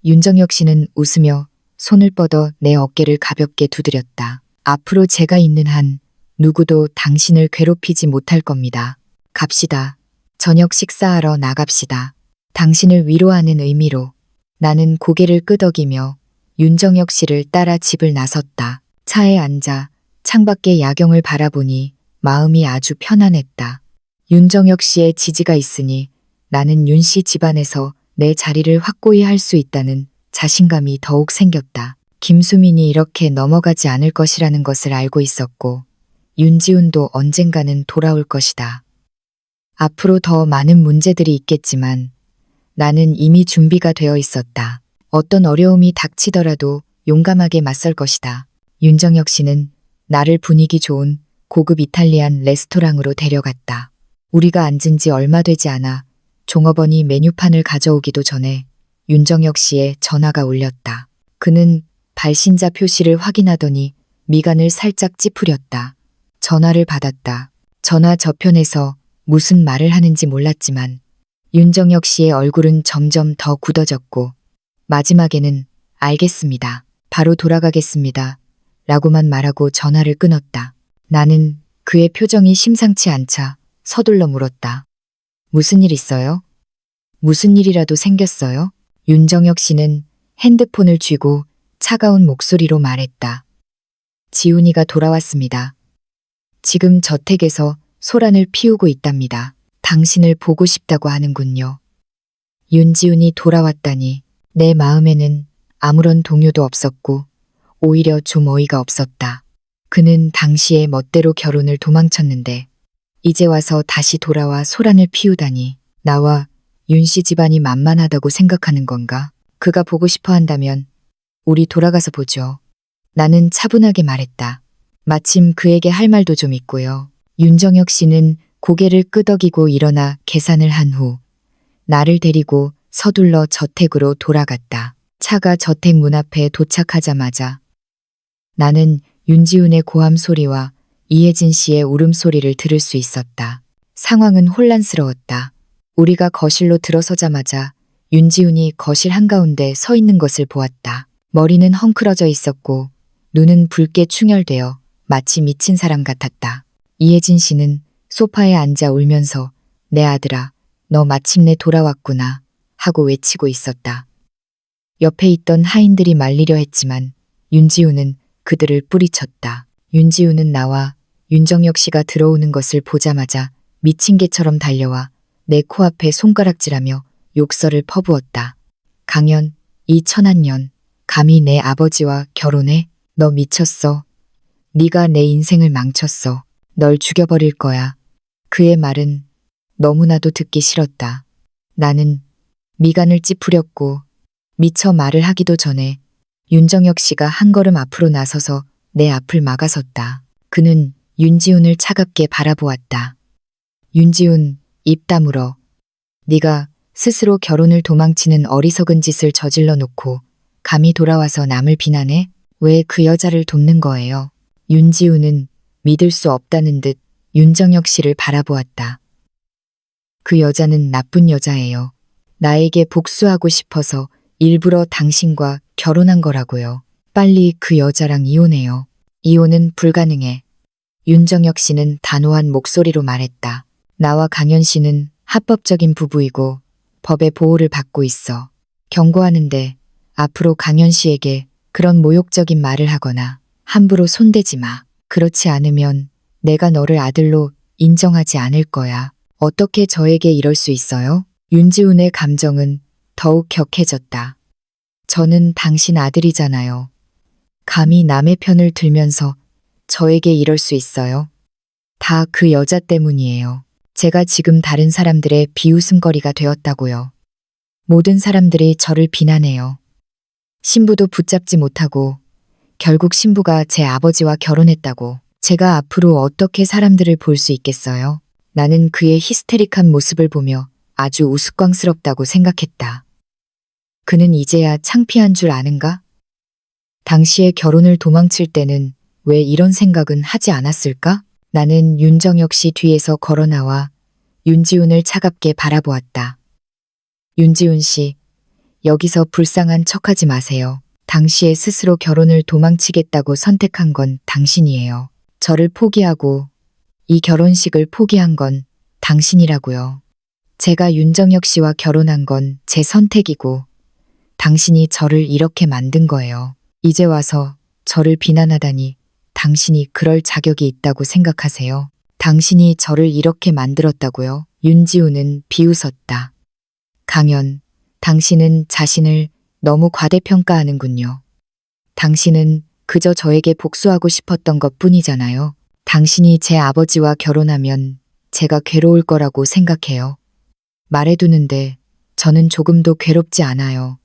윤정혁 씨는 웃으며 손을 뻗어 내 어깨를 가볍게 두드렸다. 앞으로 제가 있는 한 누구도 당신을 괴롭히지 못할 겁니다. 갑시다. 저녁 식사하러 나갑시다. 당신을 위로하는 의미로. 나는 고개를 끄덕이며 윤정혁 씨를 따라 집을 나섰다. 차에 앉아 창밖의 야경을 바라보니 마음이 아주 편안했다. 윤정혁 씨의 지지가 있으니 나는 윤 씨 집안에서 내 자리를 확고히 할 수 있다는 자신감이 더욱 생겼다. 김수민이 이렇게 넘어가지 않을 것이라는 것을 알고 있었고 윤지훈도 언젠가는 돌아올 것이다. 앞으로 더 많은 문제들이 있겠지만 나는 이미 준비가 되어 있었다. 어떤 어려움이 닥치더라도 용감하게 맞설 것이다. 윤정혁 씨는 나를 분위기 좋은 고급 이탈리안 레스토랑으로 데려갔다. 우리가 앉은 지 얼마 되지 않아 종업원이 메뉴판을 가져오기도 전에 윤정혁 씨의 전화가 울렸다. 그는 발신자 표시를 확인하더니 미간을 살짝 찌푸렸다. 전화를 받았다. 전화 저편에서 무슨 말을 하는지 몰랐지만 윤정혁 씨의 얼굴은 점점 더 굳어졌고 마지막에는 알겠습니다. 바로 돌아가겠습니다. 라고만 말하고 전화를 끊었다. 나는 그의 표정이 심상치 않자 서둘러 물었다. 무슨 일 있어요? 무슨 일이라도 생겼어요? 윤정혁 씨는 핸드폰을 쥐고 차가운 목소리로 말했다. 지훈이가 돌아왔습니다. 지금 저택에서 소란을 피우고 있답니다. 당신을 보고 싶다고 하는군요. 윤지훈이 돌아왔다니 내 마음에는 아무런 동요도 없었고 오히려 좀 어이가 없었다. 그는 당시에 멋대로 결혼을 도망쳤는데 이제 와서 다시 돌아와 소란을 피우다니 나와 윤 씨 집안이 만만하다고 생각하는 건가? 그가 보고 싶어 한다면 우리 돌아가서 보죠. 나는 차분하게 말했다. 마침 그에게 할 말도 좀 있고요. 윤정혁 씨는 고개를 끄덕이고 일어나 계산을 한 후 나를 데리고 서둘러 저택으로 돌아갔다. 차가 저택 문 앞에 도착하자마자 나는 윤지훈의 고함 소리와 이혜진 씨의 울음소리를 들을 수 있었다. 상황은 혼란스러웠다. 우리가 거실로 들어서자마자 윤지훈이 거실 한가운데 서 있는 것을 보았다. 머리는 헝클어져 있었고 눈은 붉게 충혈되어 마치 미친 사람 같았다. 이혜진 씨는 소파에 앉아 울면서 내 아들아, 너 마침내 돌아왔구나 하고 외치고 있었다. 옆에 있던 하인들이 말리려 했지만 윤지훈은 그들을 뿌리쳤다. 윤지훈은 나와 윤정혁 씨가 들어오는 것을 보자마자 미친 개처럼 달려와 내 코앞에 손가락질하며 욕설을 퍼부었다. 강연, 이 천한 년, 감히 내 아버지와 결혼해? 너 미쳤어. 네가 내 인생을 망쳤어. 널 죽여버릴 거야. 그의 말은 너무나도 듣기 싫었다. 나는 미간을 찌푸렸고 미처 말을 하기도 전에 윤정혁 씨가 한 걸음 앞으로 나서서 내 앞을 막아섰다. 그는 윤지훈을 차갑게 바라보았다. 윤지훈, 입 다물어. 네가 스스로 결혼을 도망치는 어리석은 짓을 저질러 놓고 감히 돌아와서 남을 비난해? 왜 그 여자를 돕는 거예요? 윤지훈은 믿을 수 없다는 듯 윤정혁 씨를 바라보았다. 그 여자는 나쁜 여자예요. 나에게 복수하고 싶어서 일부러 당신과 결혼한 거라고요. 빨리 그 여자랑 이혼해요. 이혼은 불가능해. 윤정혁 씨는 단호한 목소리로 말했다. 나와 강현 씨는 합법적인 부부이고 법의 보호를 받고 있어. 경고하는데 앞으로 강현 씨에게 그런 모욕적인 말을 하거나 함부로 손대지 마. 그렇지 않으면 내가 너를 아들로 인정하지 않을 거야. 어떻게 저에게 이럴 수 있어요? 윤지훈의 감정은 더욱 격해졌다. 저는 당신 아들이잖아요. 감히 남의 편을 들면서 저에게 이럴 수 있어요? 다 그 여자 때문이에요. 제가 지금 다른 사람들의 비웃음거리가 되었다고요. 모든 사람들이 저를 비난해요. 신부도 붙잡지 못하고 결국 신부가 제 아버지와 결혼했다고. 제가 앞으로 어떻게 사람들을 볼 수 있겠어요? 나는 그의 히스테릭한 모습을 보며 아주 우스꽝스럽다고 생각했다. 그는 이제야 창피한 줄 아는가? 당시에 결혼을 도망칠 때는 왜 이런 생각은 하지 않았을까? 나는 윤정혁 씨 뒤에서 걸어 나와 윤지훈을 차갑게 바라보았다. 윤지훈 씨, 여기서 불쌍한 척하지 마세요. 당시에 스스로 결혼을 도망치겠다고 선택한 건 당신이에요. 저를 포기하고 이 결혼식을 포기한 건 당신이라고요. 제가 윤정혁 씨와 결혼한 건 제 선택이고 당신이 저를 이렇게 만든 거예요. 이제 와서 저를 비난하다니 당신이 그럴 자격이 있다고 생각하세요? 당신이 저를 이렇게 만들었다고요? 윤지훈은 비웃었다. 강현, 당신은 자신을 너무 과대평가하는군요. 당신은 그저 저에게 복수하고 싶었던 것 뿐이잖아요. 당신이 제 아버지와 결혼하면 제가 괴로울 거라고 생각해요. 말해두는데 저는 조금도 괴롭지 않아요.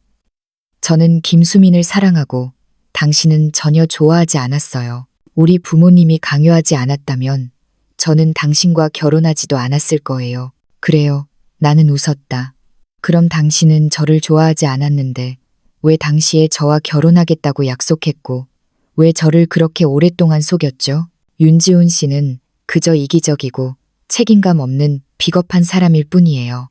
저는 김수민을 사랑하고 당신은 전혀 좋아하지 않았어요. 우리 부모님이 강요하지 않았다면 저는 당신과 결혼하지도 않았을 거예요. 그래요. 나는 웃었다. 그럼 당신은 저를 좋아하지 않았는데 왜 당시에 저와 결혼하겠다고 약속했고 왜 저를 그렇게 오랫동안 속였죠? 윤지훈 씨는 그저 이기적이고 책임감 없는 비겁한 사람일 뿐이에요.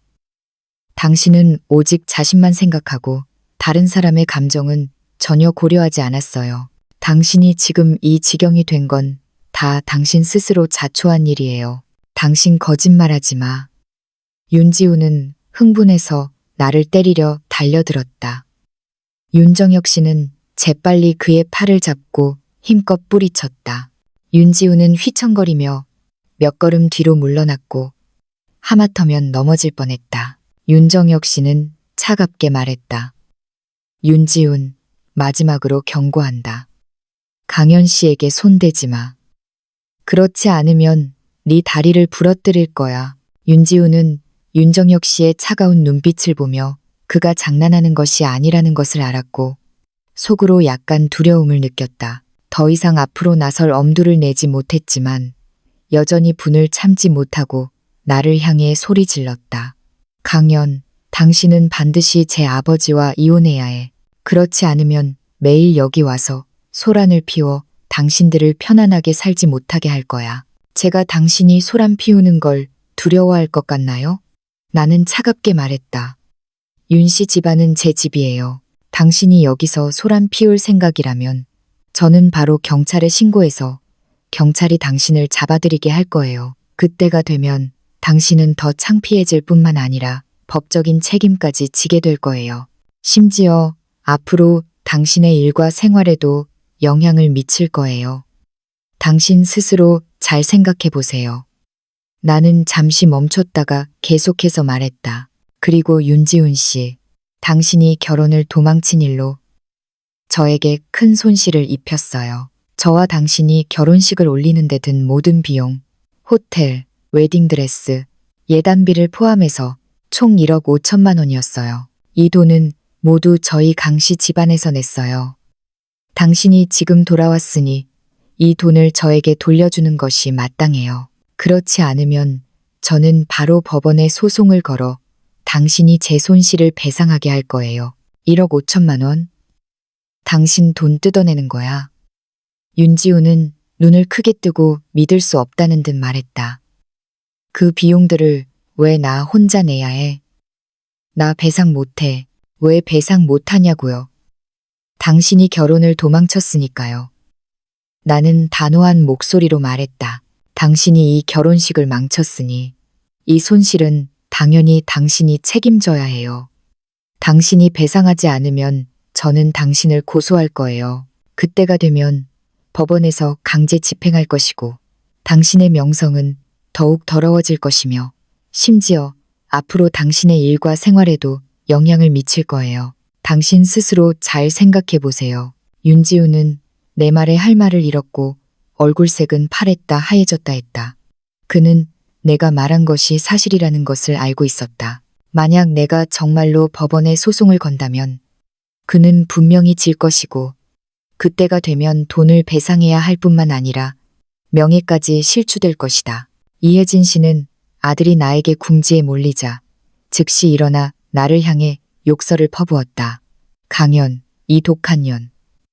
당신은 오직 자신만 생각하고 다른 사람의 감정은 전혀 고려하지 않았어요. 당신이 지금 이 지경이 된 건 다 당신 스스로 자초한 일이에요. 당신 거짓말하지 마. 윤지훈은 흥분해서 나를 때리려 달려들었다. 윤정혁 씨는 재빨리 그의 팔을 잡고 힘껏 뿌리쳤다. 윤지훈은 휘청거리며 몇 걸음 뒤로 물러났고 하마터면 넘어질 뻔했다. 윤정혁 씨는 차갑게 말했다. 윤지훈, 마지막으로 경고한다. 강현 씨에게 손대지 마. 그렇지 않으면 네 다리를 부러뜨릴 거야. 윤지훈은 윤정혁 씨의 차가운 눈빛을 보며 그가 장난하는 것이 아니라는 것을 알았고 속으로 약간 두려움을 느꼈다. 더 이상 앞으로 나설 엄두를 내지 못했지만 여전히 분을 참지 못하고 나를 향해 소리 질렀다. 강현, 당신은 반드시 제 아버지와 이혼해야 해. 그렇지 않으면 매일 여기 와서 소란을 피워 당신들을 편안하게 살지 못하게 할 거야. 제가 당신이 소란 피우는 걸 두려워할 것 같나요? 나는 차갑게 말했다. 윤 씨 집안은 제 집이에요. 당신이 여기서 소란 피울 생각이라면 저는 바로 경찰에 신고해서 경찰이 당신을 잡아들이게 할 거예요. 그때가 되면 당신은 더 창피해질 뿐만 아니라 법적인 책임까지 지게 될 거예요. 심지어 앞으로 당신의 일과 생활에도 영향을 미칠 거예요. 당신 스스로 잘 생각해 보세요. 나는 잠시 멈췄다가 계속해서 말했다. 그리고 윤지훈 씨, 당신이 결혼을 도망친 일로 저에게 큰 손실을 입혔어요. 저와 당신이 결혼식을 올리는 데 든 모든 비용, 호텔, 웨딩드레스, 예단비를 포함해서 총 1억 5천만 원이었어요. 이 돈은 모두 저희 강씨 집안에서 냈어요. 당신이 지금 돌아왔으니 이 돈을 저에게 돌려주는 것이 마땅해요. 그렇지 않으면 저는 바로 법원에 소송을 걸어 당신이 제 손실을 배상하게 할 거예요. 1억 5천만 원? 당신 돈 뜯어내는 거야. 윤지훈은 눈을 크게 뜨고 믿을 수 없다는 듯 말했다. 그 비용들을 왜 나 혼자 내야 해? 나 배상 못해. 왜 배상 못하냐고요. 당신이 결혼을 도망쳤으니까요. 나는 단호한 목소리로 말했다. 당신이 이 결혼식을 망쳤으니 이 손실은 당연히 당신이 책임져야 해요. 당신이 배상하지 않으면 저는 당신을 고소할 거예요. 그때가 되면 법원에서 강제 집행할 것이고 당신의 명성은 더욱 더러워질 것이며 심지어 앞으로 당신의 일과 생활에도 영향을 미칠 거예요. 당신 스스로 잘 생각해 보세요. 윤지우는 내 말에 할 말을 잃었고 얼굴색은 파랬다 하얘졌다 했다. 그는 내가 말한 것이 사실이라는 것을 알고 있었다. 만약 내가 정말로 법원에 소송을 건다면 그는 분명히 질 것이고 그때가 되면 돈을 배상해야 할 뿐만 아니라 명예까지 실추될 것이다. 이혜진 씨는 아들이 나에게 궁지에 몰리자 즉시 일어나 나를 향해 욕설을 퍼부었다. 강연, 이 독한 년.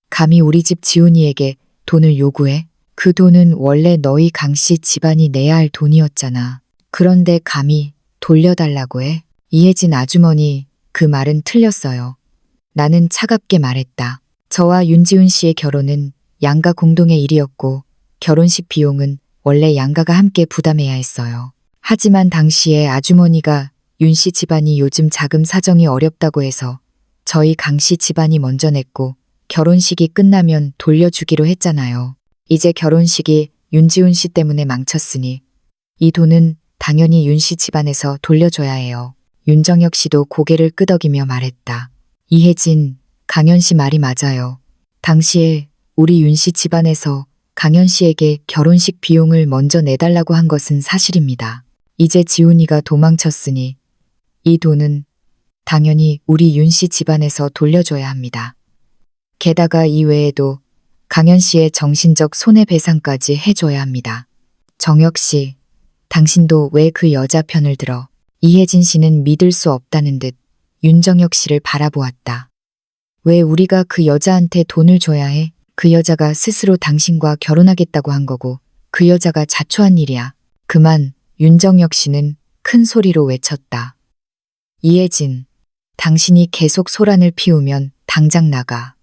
감히 우리 집 지훈이에게 돈을 요구해? 그 돈은 원래 너희 강씨 집안이 내야 할 돈이었잖아. 그런데 감히 돌려달라고 해? 이혜진 아주머니, 그 말은 틀렸어요. 나는 차갑게 말했다. 저와 윤지훈 씨의 결혼은 양가 공동의 일이었고 결혼식 비용은 원래 양가가 함께 부담해야 했어요. 하지만 당시에 아주머니가 윤 씨 집안이 요즘 자금 사정이 어렵다고 해서 저희 강 씨 집안이 먼저 냈고 결혼식이 끝나면 돌려주기로 했잖아요. 이제 결혼식이 윤지훈 씨 때문에 망쳤으니 이 돈은 당연히 윤 씨 집안에서 돌려줘야 해요. 윤정혁 씨도 고개를 끄덕이며 말했다. 이혜진, 강현 씨 말이 맞아요. 당시에 우리 윤 씨 집안에서 강현 씨에게 결혼식 비용을 먼저 내달라고 한 것은 사실입니다. 이제 지훈이가 도망쳤으니 이 돈은 당연히 우리 윤 씨 집안에서 돌려줘야 합니다. 게다가 이 외에도 강현 씨의 정신적 손해배상까지 해줘야 합니다. 정혁 씨, 당신도 왜 그 여자 편을 들어? 이혜진 씨는 믿을 수 없다는 듯 윤정혁 씨를 바라보았다. 왜 우리가 그 여자한테 돈을 줘야 해? 그 여자가 스스로 당신과 결혼하겠다고 한 거고 그 여자가 자초한 일이야. 그만. 윤정혁 씨는 큰 소리로 외쳤다. 이혜진, 당신이 계속 소란을 피우면 당장 나가.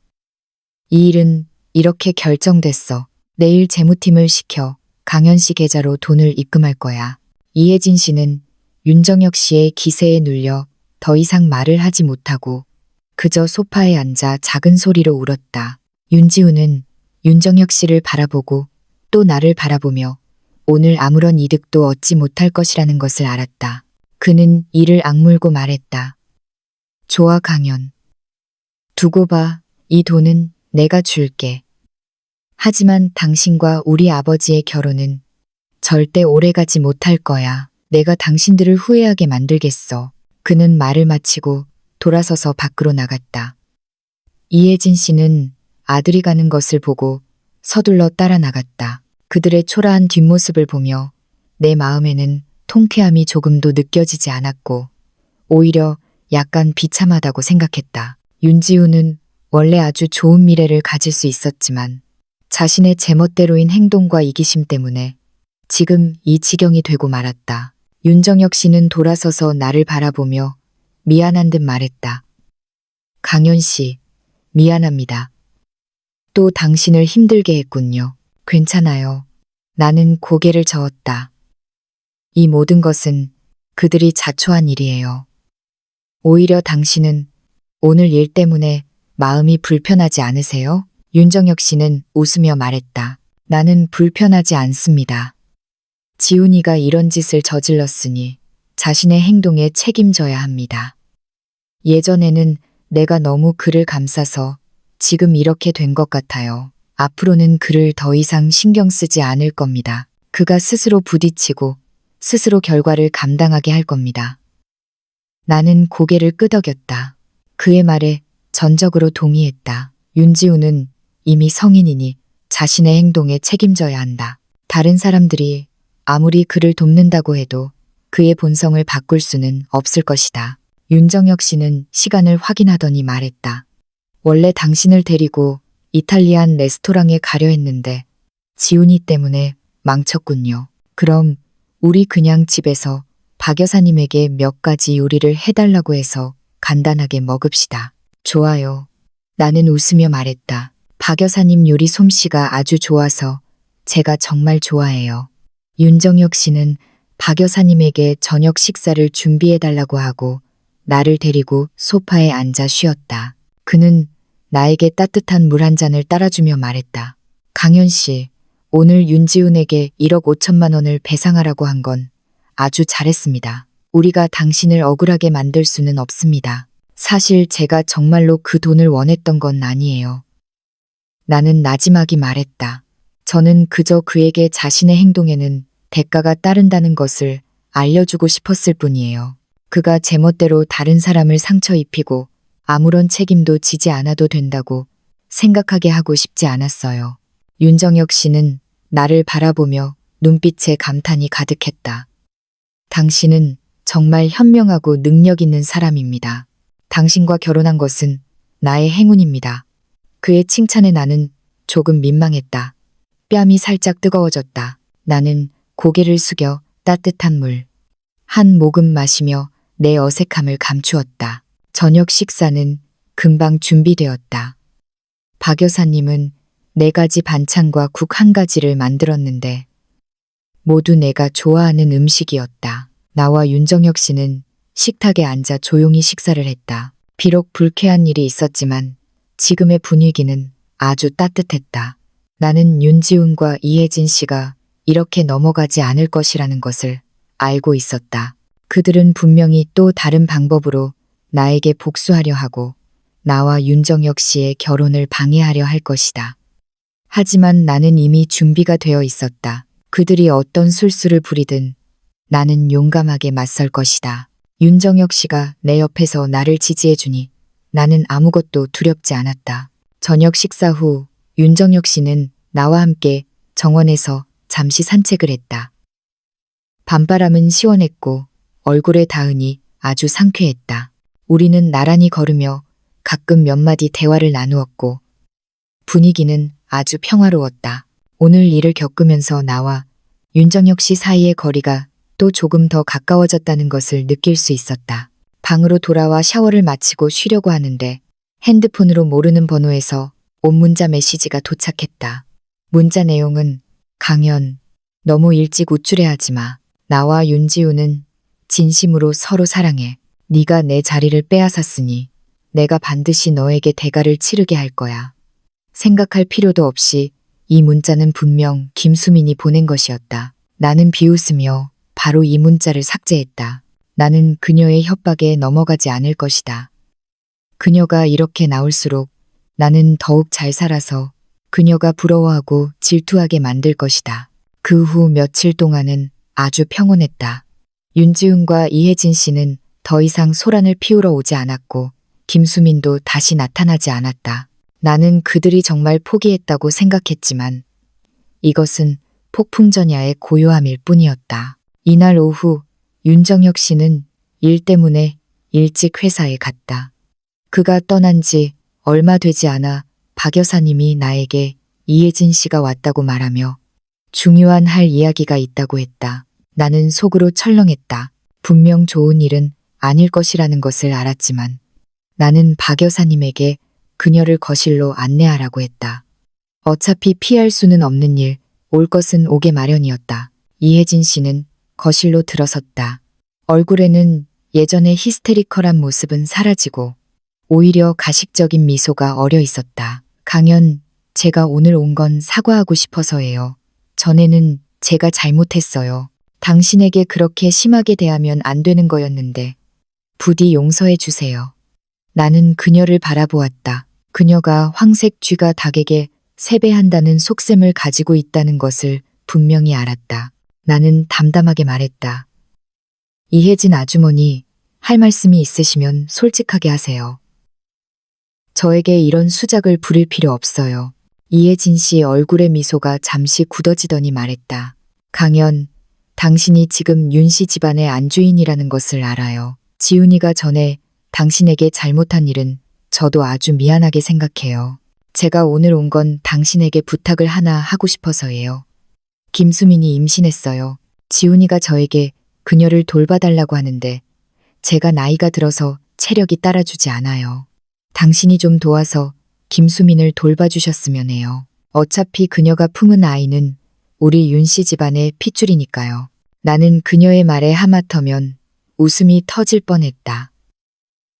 이 일은 이렇게 결정됐어. 내일 재무팀을 시켜 강현 씨 계좌로 돈을 입금할 거야. 이혜진 씨는 윤정혁 씨의 기세에 눌려 더 이상 말을 하지 못하고 그저 소파에 앉아 작은 소리로 울었다. 윤지훈은 윤정혁 씨를 바라보고 또 나를 바라보며 오늘 아무런 이득도 얻지 못할 것이라는 것을 알았다. 그는 이를 악물고 말했다. 좋아 강현. 두고 봐. 이 돈은 내가 줄게. 하지만 당신과 우리 아버지의 결혼은 절대 오래가지 못할 거야. 내가 당신들을 후회하게 만들겠어. 그는 말을 마치고 돌아서서 밖으로 나갔다. 이혜진 씨는 아들이 가는 것을 보고 서둘러 따라 나갔다. 그들의 초라한 뒷모습을 보며 내 마음에는 통쾌함이 조금도 느껴지지 않았고 오히려 약간 비참하다고 생각했다. 윤지우는 원래 아주 좋은 미래를 가질 수 있었지만 자신의 제멋대로인 행동과 이기심 때문에 지금 이 지경이 되고 말았다. 윤정혁 씨는 돌아서서 나를 바라보며 미안한 듯 말했다. 강현 씨, 미안합니다. 또 당신을 힘들게 했군요. 괜찮아요. 나는 고개를 저었다. 이 모든 것은 그들이 자초한 일이에요. 오히려 당신은 오늘 일 때문에 마음이 불편하지 않으세요? 윤정혁 씨는 웃으며 말했다. 나는 불편하지 않습니다. 지훈이가 이런 짓을 저질렀으니 자신의 행동에 책임져야 합니다. 예전에는 내가 너무 그를 감싸서 지금 이렇게 된 것 같아요. 앞으로는 그를 더 이상 신경 쓰지 않을 겁니다. 그가 스스로 부딪히고 스스로 결과를 감당하게 할 겁니다. 나는 고개를 끄덕였다. 그의 말에 전적으로 동의했다. 윤지우는 이미 성인이니 자신의 행동에 책임져야 한다. 다른 사람들이 아무리 그를 돕는다고 해도 그의 본성을 바꿀 수는 없을 것이다. 윤정혁 씨는 시간을 확인하더니 말했다. 원래 당신을 데리고 이탈리안 레스토랑에 가려 했는데 지훈이 때문에 망쳤군요. 그럼 우리 그냥 집에서 박 여사님에게 몇 가지 요리를 해달라고 해서 간단하게 먹읍시다. 좋아요. 나는 웃으며 말했다. 박 여사님 요리 솜씨가 아주 좋아서 제가 정말 좋아해요. 윤정혁 씨는 박 여사님에게 저녁 식사를 준비해달라고 하고 나를 데리고 소파에 앉아 쉬었다. 그는 나에게 따뜻한 물 한 잔을 따라주며 말했다. 강현 씨, 오늘 윤지훈에게 1억 5천만 원을 배상하라고 한 건 아주 잘했습니다. 우리가 당신을 억울하게 만들 수는 없습니다. 사실 제가 정말로 그 돈을 원했던 건 아니에요. 나는 나지막이 말했다. 저는 그저 그에게 자신의 행동에는 대가가 따른다는 것을 알려주고 싶었을 뿐이에요. 그가 제멋대로 다른 사람을 상처 입히고 아무런 책임도 지지 않아도 된다고 생각하게 하고 싶지 않았어요. 윤정혁 씨는 나를 바라보며 눈빛에 감탄이 가득했다. 당신은 정말 현명하고 능력 있는 사람입니다. 당신과 결혼한 것은 나의 행운입니다. 그의 칭찬에 나는 조금 민망했다. 뺨이 살짝 뜨거워졌다. 나는 고개를 숙여 따뜻한 물 한 모금 마시며 내 어색함을 감추었다. 저녁 식사는 금방 준비되었다. 박 여사님은 4가지 반찬과 국 1가지를 만들었는데 모두 내가 좋아하는 음식이었다. 나와 윤정혁 씨는 식탁에 앉아 조용히 식사를 했다. 비록 불쾌한 일이 있었지만 지금의 분위기는 아주 따뜻했다. 나는 윤지훈과 이혜진 씨가 이렇게 넘어가지 않을 것이라는 것을 알고 있었다. 그들은 분명히 또 다른 방법으로 나에게 복수하려 하고 나와 윤정혁 씨의 결혼을 방해하려 할 것이다. 하지만 나는 이미 준비가 되어 있었다. 그들이 어떤 술수를 부리든 나는 용감하게 맞설 것이다. 윤정혁 씨가 내 옆에서 나를 지지해주니 나는 아무것도 두렵지 않았다. 저녁 식사 후 윤정혁 씨는 나와 함께 정원에서 잠시 산책을 했다. 밤바람은 시원했고 얼굴에 닿으니 아주 상쾌했다. 우리는 나란히 걸으며 가끔 몇 마디 대화를 나누었고 분위기는 아주 평화로웠다. 오늘 일을 겪으면서 나와 윤정혁 씨 사이의 거리가 또 조금 더 가까워졌다는 것을 느낄 수 있었다. 방으로 돌아와 샤워를 마치고 쉬려고 하는데 핸드폰으로 모르는 번호에서 온 문자 메시지가 도착했다. 문자 내용은 강현, 너무 일찍 우쭐해하지 마. 나와 윤지우는 진심으로 서로 사랑해. 네가 내 자리를 빼앗았으니 내가 반드시 너에게 대가를 치르게 할 거야. 생각할 필요도 없이 이 문자는 분명 김수민이 보낸 것이었다. 나는 비웃으며 바로 이 문자를 삭제했다. 나는 그녀의 협박에 넘어가지 않을 것이다. 그녀가 이렇게 나올수록 나는 더욱 잘 살아서 그녀가 부러워하고 질투하게 만들 것이다. 그 후 며칠 동안은 아주 평온했다. 윤지훈과 이혜진 씨는 더 이상 소란을 피우러 오지 않았고 김수민도 다시 나타나지 않았다. 나는 그들이 정말 포기했다고 생각했지만 이것은 폭풍전야의 고요함일 뿐이었다. 이날 오후 윤정혁 씨는 일 때문에 일찍 회사에 갔다. 그가 떠난 지 얼마 되지 않아 박 여사님이 나에게 이혜진 씨가 왔다고 말하며 중요한 할 이야기가 있다고 했다. 나는 속으로 철렁했다. 분명 좋은 일은 아닐 것이라는 것을 알았지만 나는 박 여사님에게 그녀를 거실로 안내하라고 했다. 어차피 피할 수는 없는 일, 올 것은 오게 마련이었다. 이혜진 씨는 거실로 들어섰다. 얼굴에는 예전의 히스테리컬한 모습은 사라지고 오히려 가식적인 미소가 어려 있었다. 강현, 제가 오늘 온 건 사과하고 싶어서예요. 전에는 제가 잘못했어요. 당신에게 그렇게 심하게 대하면 안 되는 거였는데 부디 용서해 주세요. 나는 그녀를 바라보았다. 그녀가 황색 쥐가 닭에게 세배한다는 속셈을 가지고 있다는 것을 분명히 알았다. 나는 담담하게 말했다. 이혜진 아주머니, 할 말씀이 있으시면 솔직하게 하세요. 저에게 이런 수작을 부릴 필요 없어요. 이혜진 씨 얼굴의 미소가 잠시 굳어지더니 말했다. 강현, 당신이 지금 윤 씨 집안의 안주인이라는 것을 알아요. 지훈이가 전에 당신에게 잘못한 일은 저도 아주 미안하게 생각해요. 제가 오늘 온 건 당신에게 부탁을 하나 하고 싶어서예요. 김수민이 임신했어요. 지훈이가 저에게 그녀를 돌봐달라고 하는데 제가 나이가 들어서 체력이 따라주지 않아요. 당신이 좀 도와서 김수민을 돌봐주셨으면 해요. 어차피 그녀가 품은 아이는 우리 윤 씨 집안의 핏줄이니까요. 나는 그녀의 말에 하마터면 웃음이 터질 뻔했다.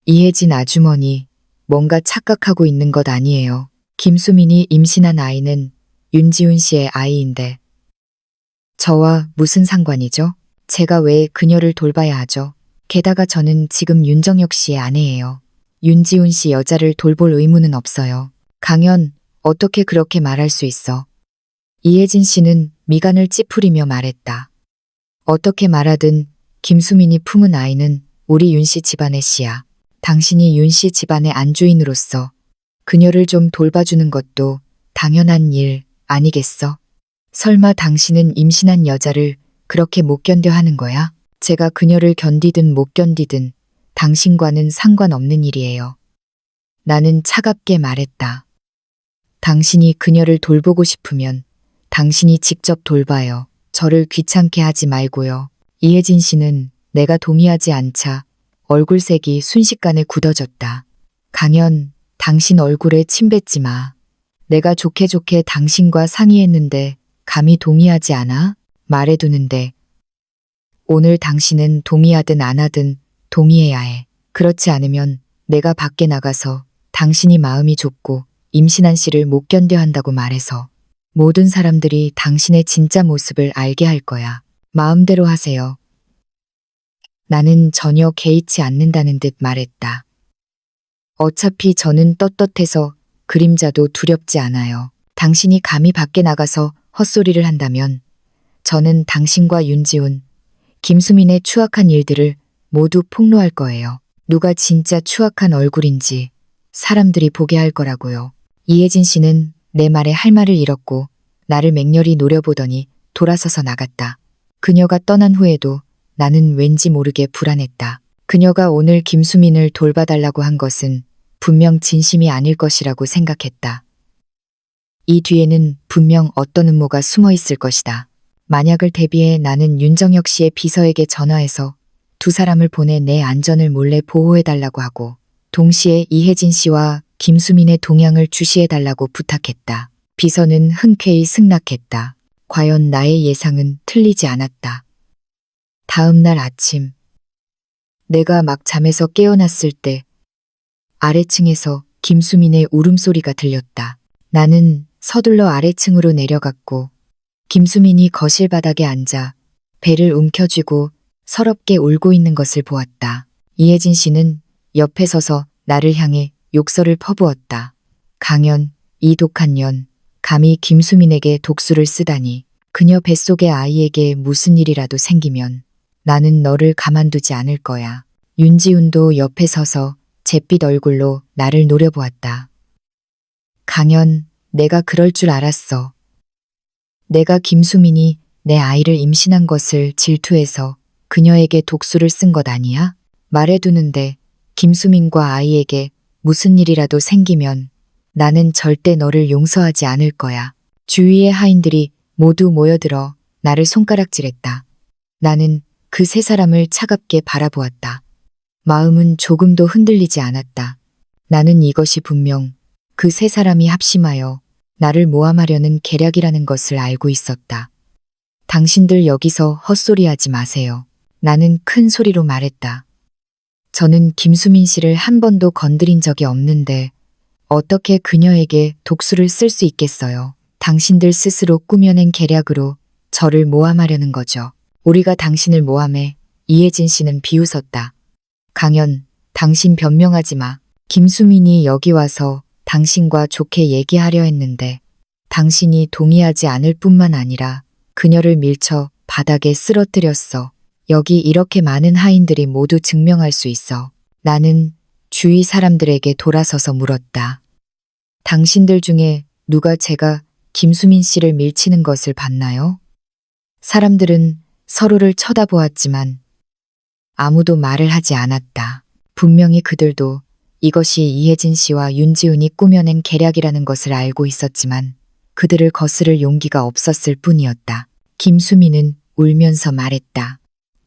이혜진 아주머니, 뭔가 착각하고 있는 것 아니에요. 김수민이 임신한 아이는 윤지훈 씨의 아이인데 저와 무슨 상관이죠? 제가 왜 그녀를 돌봐야 하죠? 게다가 저는 지금 윤정혁 씨의 아내예요. 윤지훈 씨 여자를 돌볼 의무는 없어요. 강연, 어떻게 그렇게 말할 수 있어? 이혜진 씨는 미간을 찌푸리며 말했다. 어떻게 말하든 김수민이 품은 아이는 우리 윤 씨 집안의 씨야. 당신이 윤 씨 집안의 안주인으로서 그녀를 좀 돌봐주는 것도 당연한 일 아니겠어? 설마 당신은 임신한 여자를 그렇게 못 견뎌 하는 거야? 제가 그녀를 견디든 못 견디든 당신과는 상관없는 일이에요. 나는 차갑게 말했다. 당신이 그녀를 돌보고 싶으면 당신이 직접 돌봐요. 저를 귀찮게 하지 말고요. 이혜진 씨는 내가 동의하지 않자 얼굴색이 순식간에 굳어졌다. 강연, 당신 얼굴에 침 뱉지 마. 내가 좋게 좋게 당신과 상의했는데 감히 동의하지 않아? 말해두는데 오늘 당신은 동의하든 안 하든 동의해야 해. 그렇지 않으면 내가 밖에 나가서 당신이 마음이 좁고 임신한 씨를 못 견뎌 한다고 말해서 모든 사람들이 당신의 진짜 모습을 알게 할 거야. 마음대로 하세요. 나는 전혀 개의치 않는다는 듯 말했다. 어차피 저는 떳떳해서 그림자도 두렵지 않아요. 당신이 감히 밖에 나가서 헛소리를 한다면 저는 당신과 윤지훈, 김수민의 추악한 일들을 모두 폭로할 거예요. 누가 진짜 추악한 얼굴인지 사람들이 보게 할 거라고요. 이혜진 씨는 내 말에 할 말을 잃었고 나를 맹렬히 노려보더니 돌아서서 나갔다. 그녀가 떠난 후에도 나는 왠지 모르게 불안했다. 그녀가 오늘 김수민을 돌봐달라고 한 것은 분명 진심이 아닐 것이라고 생각했다. 이 뒤에는 분명 어떤 음모가 숨어 있을 것이다. 만약을 대비해 나는 윤정혁 씨의 비서에게 전화해서 두 사람을 보내 내 안전을 몰래 보호해달라고 하고 동시에 이혜진 씨와 김수민의 동향을 주시해달라고 부탁했다. 비서는 흔쾌히 승낙했다. 과연 나의 예상은 틀리지 않았다. 다음 날 아침, 내가 막 잠에서 깨어났을 때 아래층에서 김수민의 울음소리가 들렸다. 나는 서둘러 아래층으로 내려갔고 김수민이 거실 바닥에 앉아 배를 움켜쥐고 서럽게 울고 있는 것을 보았다. 이혜진 씨는 옆에 서서 나를 향해 욕설을 퍼부었다. 강연, 이 독한 년, 감히 김수민에게 독수를 쓰다니. 그녀 뱃속의 아이에게 무슨 일이라도 생기면 나는 너를 가만두지 않을 거야. 윤지훈도 옆에 서서 잿빛 얼굴로 나를 노려보았다. 강연, 내가 그럴 줄 알았어. 내가 김수민이 내 아이를 임신한 것을 질투해서 그녀에게 독수를 쓴 것 아니야? 말해두는데 김수민과 아이에게 무슨 일이라도 생기면 나는 절대 너를 용서하지 않을 거야. 주위의 하인들이 모두 모여들어 나를 손가락질했다. 나는 그 세 사람을 차갑게 바라보았다. 마음은 조금도 흔들리지 않았다. 나는 이것이 분명 그 세 사람이 합심하여 나를 모함하려는 계략이라는 것을 알고 있었다. 당신들 여기서 헛소리하지 마세요. 나는 큰 소리로 말했다. 저는 김수민 씨를 한 번도 건드린 적이 없는데 어떻게 그녀에게 독수를 쓸 수 있겠어요. 당신들 스스로 꾸며낸 계략으로 저를 모함하려는 거죠. 우리가 당신을 모함해. 이혜진 씨는 비웃었다. 강연, 당신 변명하지 마. 김수민이 여기 와서 당신과 좋게 얘기하려 했는데 당신이 동의하지 않을 뿐만 아니라 그녀를 밀쳐 바닥에 쓰러뜨렸어. 여기 이렇게 많은 하인들이 모두 증명할 수 있어. 나는 주위 사람들에게 돌아서서 물었다. 당신들 중에 누가 제가 김수민 씨를 밀치는 것을 봤나요? 사람들은 서로를 쳐다보았지만 아무도 말을 하지 않았다. 분명히 그들도 이것이 이혜진 씨와 윤지훈이 꾸며낸 계략이라는 것을 알고 있었지만 그들을 거스를 용기가 없었을 뿐이었다. 김수민은 울면서 말했다.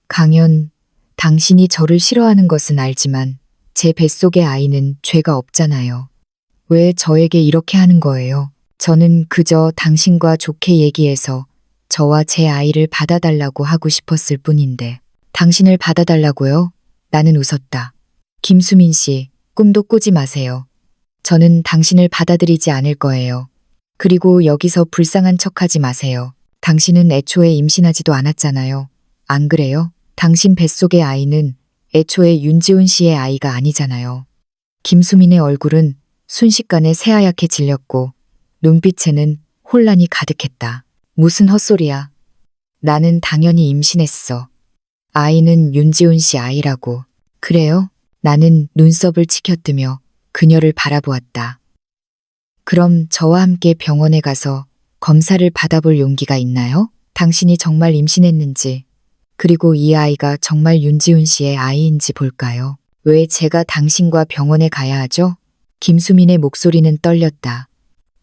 강연, 당신이 저를 싫어하는 것은 알지만 제 뱃속의 아이는 죄가 없잖아요. 왜 저에게 이렇게 하는 거예요? 저는 그저 당신과 좋게 얘기해서 저와 제 아이를 받아달라고 하고 싶었을 뿐인데 당신을 받아달라고요? 나는 웃었다. 김수민 씨, 꿈도 꾸지 마세요. 저는 당신을 받아들이지 않을 거예요. 그리고 여기서 불쌍한 척하지 마세요. 당신은 애초에 임신하지도 않았잖아요. 안 그래요? 당신 뱃속의 아이는 애초에 윤지훈 씨의 아이가 아니잖아요. 김수민의 얼굴은 순식간에 새하얗게 질렸고 눈빛에는 혼란이 가득했다. 무슨 헛소리야. 나는 당연히 임신했어. 아이는 윤지훈 씨 아이라고. 그래요? 나는 눈썹을 치켜뜨며 그녀를 바라보았다. 그럼 저와 함께 병원에 가서 검사를 받아볼 용기가 있나요? 당신이 정말 임신했는지, 그리고 이 아이가 정말 윤지훈 씨의 아이인지 볼까요? 왜 제가 당신과 병원에 가야 하죠? 김수민의 목소리는 떨렸다.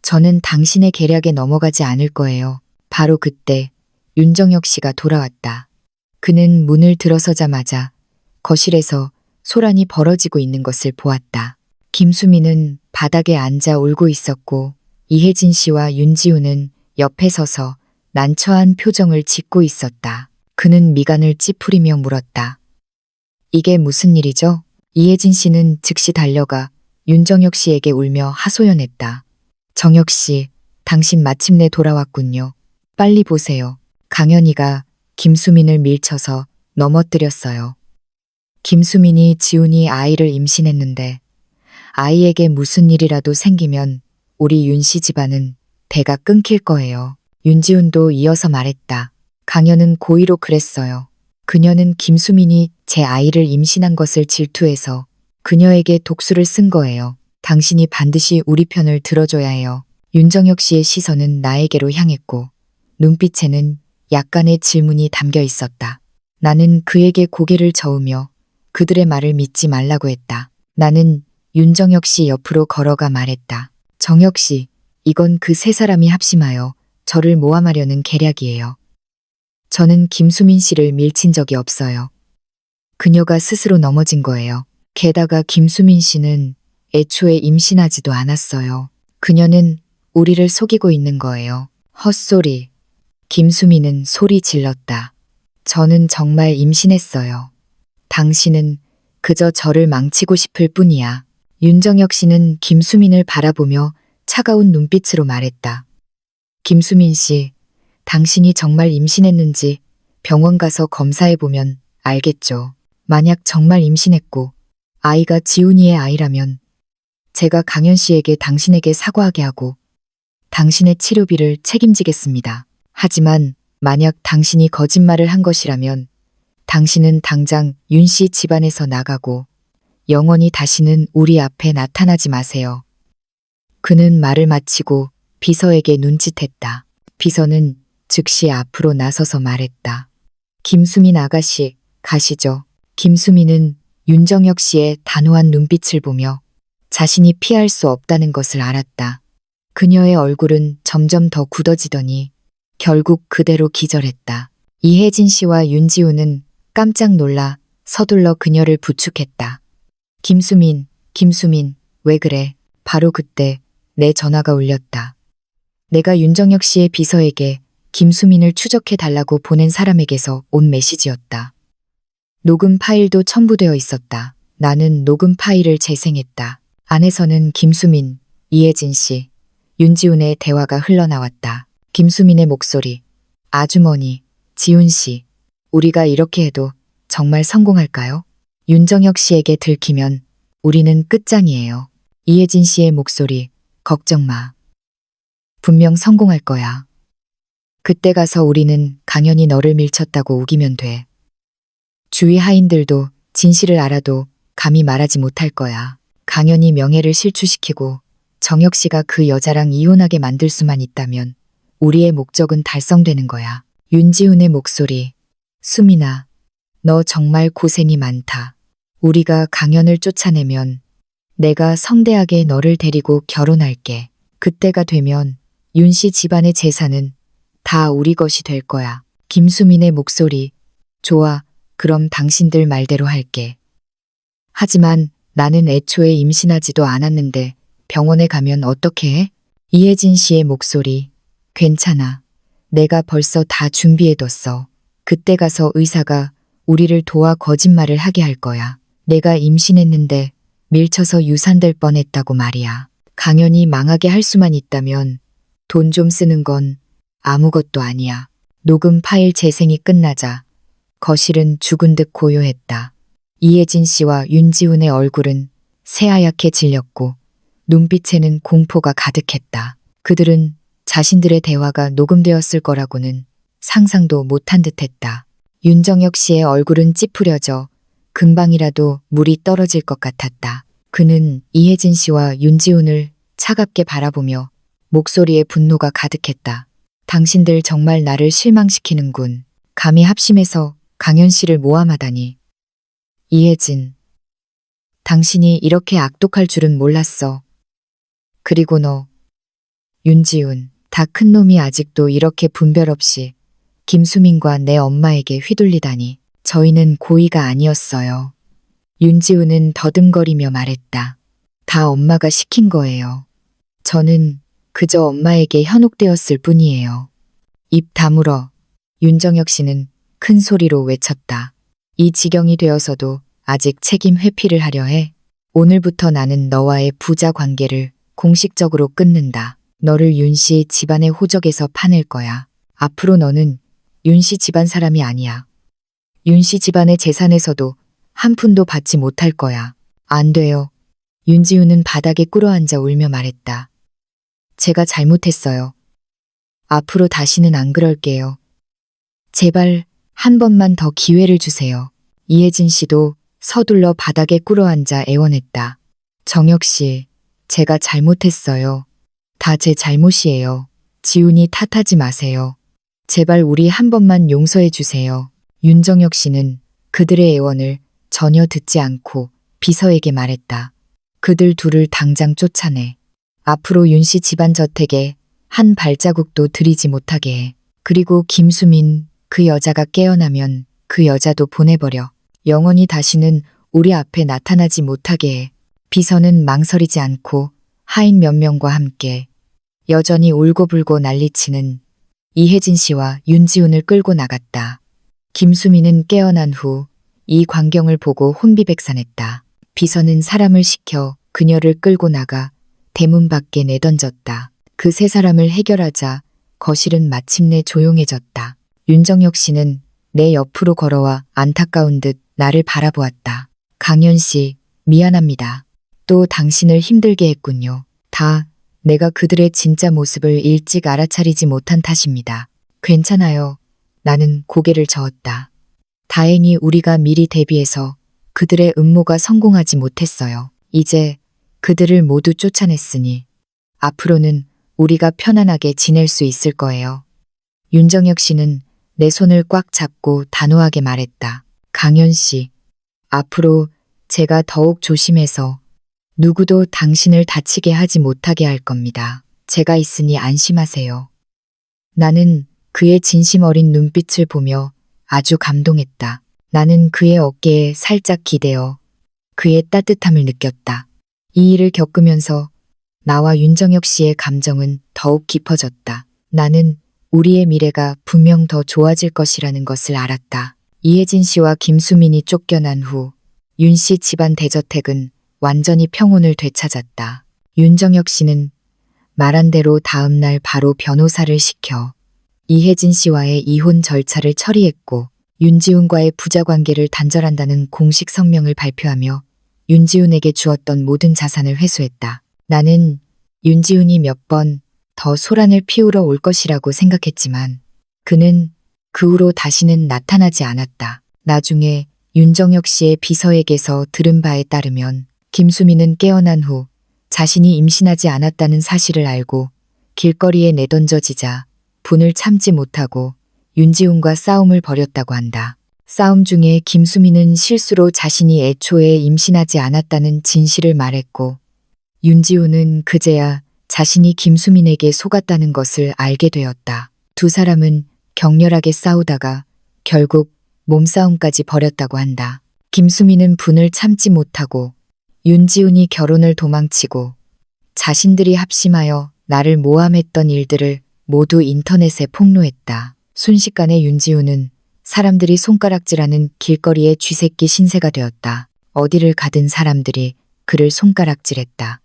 저는 당신의 계략에 넘어가지 않을 거예요. 바로 그때 윤정혁 씨가 돌아왔다. 그는 문을 들어서자마자 거실에서 소란이 벌어지고 있는 것을 보았다. 김수민은 바닥에 앉아 울고 있었고 이혜진 씨와 윤지훈은 옆에 서서 난처한 표정을 짓고 있었다. 그는 미간을 찌푸리며 물었다. 이게 무슨 일이죠? 이혜진 씨는 즉시 달려가 윤정혁 씨에게 울며 하소연했다. 정혁 씨, 당신 마침내 돌아왔군요. 빨리 보세요. 강현이가 김수민을 밀쳐서 넘어뜨렸어요. 김수민이 지훈이 아이를 임신했는데 아이에게 무슨 일이라도 생기면 우리 윤 씨 집안은 대가 끊길 거예요. 윤지훈도 이어서 말했다. 강현은 고의로 그랬어요. 그녀는 김수민이 제 아이를 임신한 것을 질투해서 그녀에게 독수를 쓴 거예요. 당신이 반드시 우리 편을 들어줘야 해요. 윤정혁 씨의 시선은 나에게로 향했고 눈빛에는 약간의 질문이 담겨 있었다. 나는 그에게 고개를 저으며 그들의 말을 믿지 말라고 했다. 나는 윤정혁 씨 옆으로 걸어가 말했다. 정혁 씨, 이건 그 세 사람이 합심하여 저를 모함하려는 계략이에요. 저는 김수민 씨를 밀친 적이 없어요. 그녀가 스스로 넘어진 거예요. 게다가 김수민 씨는 애초에 임신하지도 않았어요. 그녀는 우리를 속이고 있는 거예요. 헛소리. 김수민은 소리 질렀다. 저는 정말 임신했어요. 당신은 그저 저를 망치고 싶을 뿐이야. 윤정혁 씨는 김수민을 바라보며 차가운 눈빛으로 말했다. 김수민 씨, 당신이 정말 임신했는지 병원 가서 검사해보면 알겠죠. 만약 정말 임신했고 아이가 지훈이의 아이라면 제가 강현 씨에게 당신에게 사과하게 하고 당신의 치료비를 책임지겠습니다. 하지만 만약 당신이 거짓말을 한 것이라면 당신은 당장 윤 씨 집안에서 나가고 영원히 다시는 우리 앞에 나타나지 마세요. 그는 말을 마치고 비서에게 눈짓했다. 비서는 즉시 앞으로 나서서 말했다. 김수민 아가씨, 가시죠. 김수민은 윤정혁 씨의 단호한 눈빛을 보며 자신이 피할 수 없다는 것을 알았다. 그녀의 얼굴은 점점 더 굳어지더니 결국 그대로 기절했다. 이혜진 씨와 윤지훈은 깜짝 놀라 서둘러 그녀를 부축했다. 김수민, 왜 그래? 바로 그때 내 전화가 울렸다. 내가 윤정혁 씨의 비서에게 김수민을 추적해 달라고 보낸 사람에게서 온 메시지였다. 녹음 파일도 첨부되어 있었다. 나는 녹음 파일을 재생했다. 안에서는 김수민, 이혜진 씨, 윤지훈의 대화가 흘러나왔다. 김수민의 목소리. 아주머니, 지훈 씨, 우리가 이렇게 해도 정말 성공할까요? 윤정혁 씨에게 들키면 우리는 끝장이에요. 이혜진 씨의 목소리. 걱정 마. 분명 성공할 거야. 그때 가서 우리는 강연히 너를 밀쳤다고 우기면 돼. 주위 하인들도 진실을 알아도 감히 말하지 못할 거야. 강연히 명예를 실추시키고 정혁 씨가 그 여자랑 이혼하게 만들 수만 있다면 우리의 목적은 달성되는 거야. 윤지훈의 목소리. 수민아, 너 정말 고생이 많다. 우리가 강연을 쫓아내면 내가 성대하게 너를 데리고 결혼할게. 그때가 되면 윤 씨 집안의 재산은 다 우리 것이 될 거야. 김수민의 목소리. 좋아, 그럼 당신들 말대로 할게. 하지만 나는 애초에 임신하지도 않았는데 병원에 가면 어떻게 해? 이혜진 씨의 목소리. 괜찮아. 내가 벌써 다 준비해뒀어. 그때 가서 의사가 우리를 도와 거짓말을 하게 할 거야. 내가 임신했는데 밀쳐서 유산될 뻔했다고 말이야. 강연이 망하게 할 수만 있다면 돈 좀 쓰는 건 아무것도 아니야. 녹음 파일 재생이 끝나자 거실은 죽은 듯 고요했다. 이혜진 씨와 윤지훈의 얼굴은 새하얗게 질렸고 눈빛에는 공포가 가득했다. 그들은 자신들의 대화가 녹음되었을 거라고는 상상도 못한 듯했다. 윤정혁 씨의 얼굴은 찌푸려져 금방이라도 물이 떨어질 것 같았다. 그는 이혜진 씨와 윤지훈을 차갑게 바라보며 목소리에 분노가 가득했다. 당신들 정말 나를 실망시키는군. 감히 합심해서 강현 씨를 모함하다니. 이혜진, 당신이 이렇게 악독할 줄은 몰랐어. 그리고 너, 윤지훈, 다 큰 놈이 아직도 이렇게 분별 없이 김수민과 내 엄마에게 휘둘리다니. 저희는 고의가 아니었어요. 윤지훈은 더듬거리며 말했다. 다 엄마가 시킨 거예요. 저는 그저 엄마에게 현혹되었을 뿐이에요. 입 다물어. 윤정혁 씨는 큰 소리로 외쳤다. 이 지경이 되어서도 아직 책임 회피를 하려 해. 오늘부터 나는 너와의 부자 관계를 공식적으로 끊는다. 너를 윤씨 집안의 호적에서 파낼 거야. 앞으로 너는 윤씨 집안 사람이 아니야. 윤씨 집안의 재산에서도 한 푼도 받지 못할 거야. 안 돼요. 윤지훈은 바닥에 꿇어앉아 울며 말했다. 제가 잘못했어요. 앞으로 다시는 안 그럴게요. 제발 한 번만 더 기회를 주세요. 이혜진 씨도 서둘러 바닥에 꿇어앉아 애원했다. 정혁 씨, 제가 잘못했어요. 다 제 잘못이에요. 지훈이 탓하지 마세요. 제발 우리 한 번만 용서해 주세요. 윤정혁 씨는 그들의 애원을 전혀 듣지 않고 비서에게 말했다. 그들 둘을 당장 쫓아내. 앞으로 윤씨 집안 저택에 한 발자국도 들이지 못하게 해. 그리고 김수민, 그 여자가 깨어나면 그 여자도 보내버려. 영원히 다시는 우리 앞에 나타나지 못하게 해. 비서는 망설이지 않고 하인 몇 명과 함께 여전히 울고불고 난리치는 이혜진 씨와 윤지훈을 끌고 나갔다. 김수민은 깨어난 후 이 광경을 보고 혼비백산했다. 비서는 사람을 시켜 그녀를 끌고 나가 대문 밖에 내던졌다. 그 세 사람을 해결하자 거실은 마침내 조용해졌다. 윤정혁 씨는 내 옆으로 걸어와 안타까운 듯 나를 바라보았다. 강현 씨, 미안합니다. 또 당신을 힘들게 했군요. 다 내가 그들의 진짜 모습을 일찍 알아차리지 못한 탓입니다. 괜찮아요. 나는 고개를 저었다. 다행히 우리가 미리 대비해서 그들의 음모가 성공하지 못했어요. 이제 그들을 모두 쫓아냈으니 앞으로는 우리가 편안하게 지낼 수 있을 거예요. 윤정혁 씨는 내 손을 꽉 잡고 단호하게 말했다. 강현 씨, 앞으로 제가 더욱 조심해서 누구도 당신을 다치게 하지 못하게 할 겁니다. 제가 있으니 안심하세요. 나는 그의 진심 어린 눈빛을 보며 아주 감동했다. 나는 그의 어깨에 살짝 기대어 그의 따뜻함을 느꼈다. 이 일을 겪으면서 나와 윤정혁 씨의 감정은 더욱 깊어졌다. 나는 우리의 미래가 분명 더 좋아질 것이라는 것을 알았다. 이혜진 씨와 김수민이 쫓겨난 후 윤 씨 집안 대저택은 완전히 평온을 되찾았다. 윤정혁 씨는 말한 대로 다음 날 바로 변호사를 시켜 이혜진 씨와의 이혼 절차를 처리했고 윤지훈과의 부자 관계를 단절한다는 공식 성명을 발표하며 윤지훈에게 주었던 모든 자산을 회수했다. 나는 윤지훈이 몇 번 더 소란을 피우러 올 것이라고 생각했지만 그는 그 후로 다시는 나타나지 않았다. 나중에 윤정혁 씨의 비서에게서 들은 바에 따르면 김수민은 깨어난 후 자신이 임신하지 않았다는 사실을 알고 길거리에 내던져지자 분을 참지 못하고 윤지훈과 싸움을 벌였다고 한다. 싸움 중에 김수민은 실수로 자신이 애초에 임신하지 않았다는 진실을 말했고 윤지훈은 그제야 자신이 김수민에게 속았다는 것을 알게 되었다. 두 사람은 격렬하게 싸우다가 결국 몸싸움까지 벌였다고 한다. 김수민은 분을 참지 못하고 윤지훈이 결혼을 도망치고 자신들이 합심하여 나를 모함했던 일들을 모두 인터넷에 폭로했다. 순식간에 윤지훈은 사람들이 손가락질하는 길거리의 쥐새끼 신세가 되었다. 어디를 가든 사람들이 그를 손가락질했다.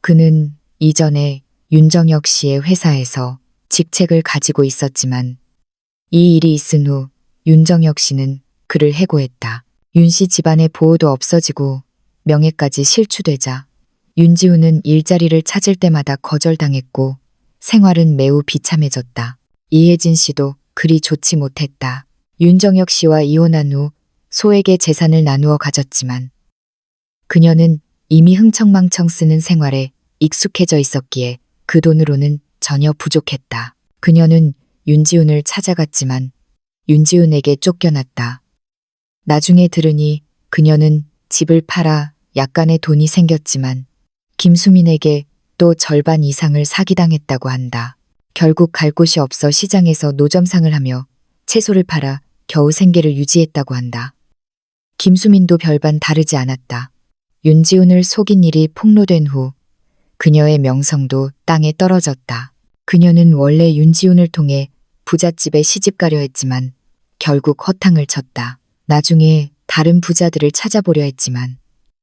그는 이전에 윤정혁 씨의 회사에서 직책을 가지고 있었지만 이 일이 있은 후 윤정혁 씨는 그를 해고했다. 윤 씨 집안의 보호도 없어지고 명예까지 실추되자 윤지우는 일자리를 찾을 때마다 거절당했고 생활은 매우 비참해졌다. 이혜진 씨도 그리 좋지 못했다. 윤정혁 씨와 이혼한 후 소에게 재산을 나누어 가졌지만 그녀는 이미 흥청망청 쓰는 생활에 익숙해져 있었기에 그 돈으로는 전혀 부족했다. 그녀는 윤지훈을 찾아갔지만 윤지훈에게 쫓겨났다. 나중에 들으니 그녀는 집을 팔아 약간의 돈이 생겼지만 김수민에게 또 절반 이상을 사기당했다고 한다. 결국 갈 곳이 없어 시장에서 노점상을 하며 채소를 팔아 겨우 생계를 유지했다고 한다. 김수민도 별반 다르지 않았다. 윤지훈을 속인 일이 폭로된 후 그녀의 명성도 땅에 떨어졌다. 그녀는 원래 윤지훈을 통해 부잣집에 시집가려 했지만 결국 허탕을 쳤다. 나중에 다른 부자들을 찾아보려 했지만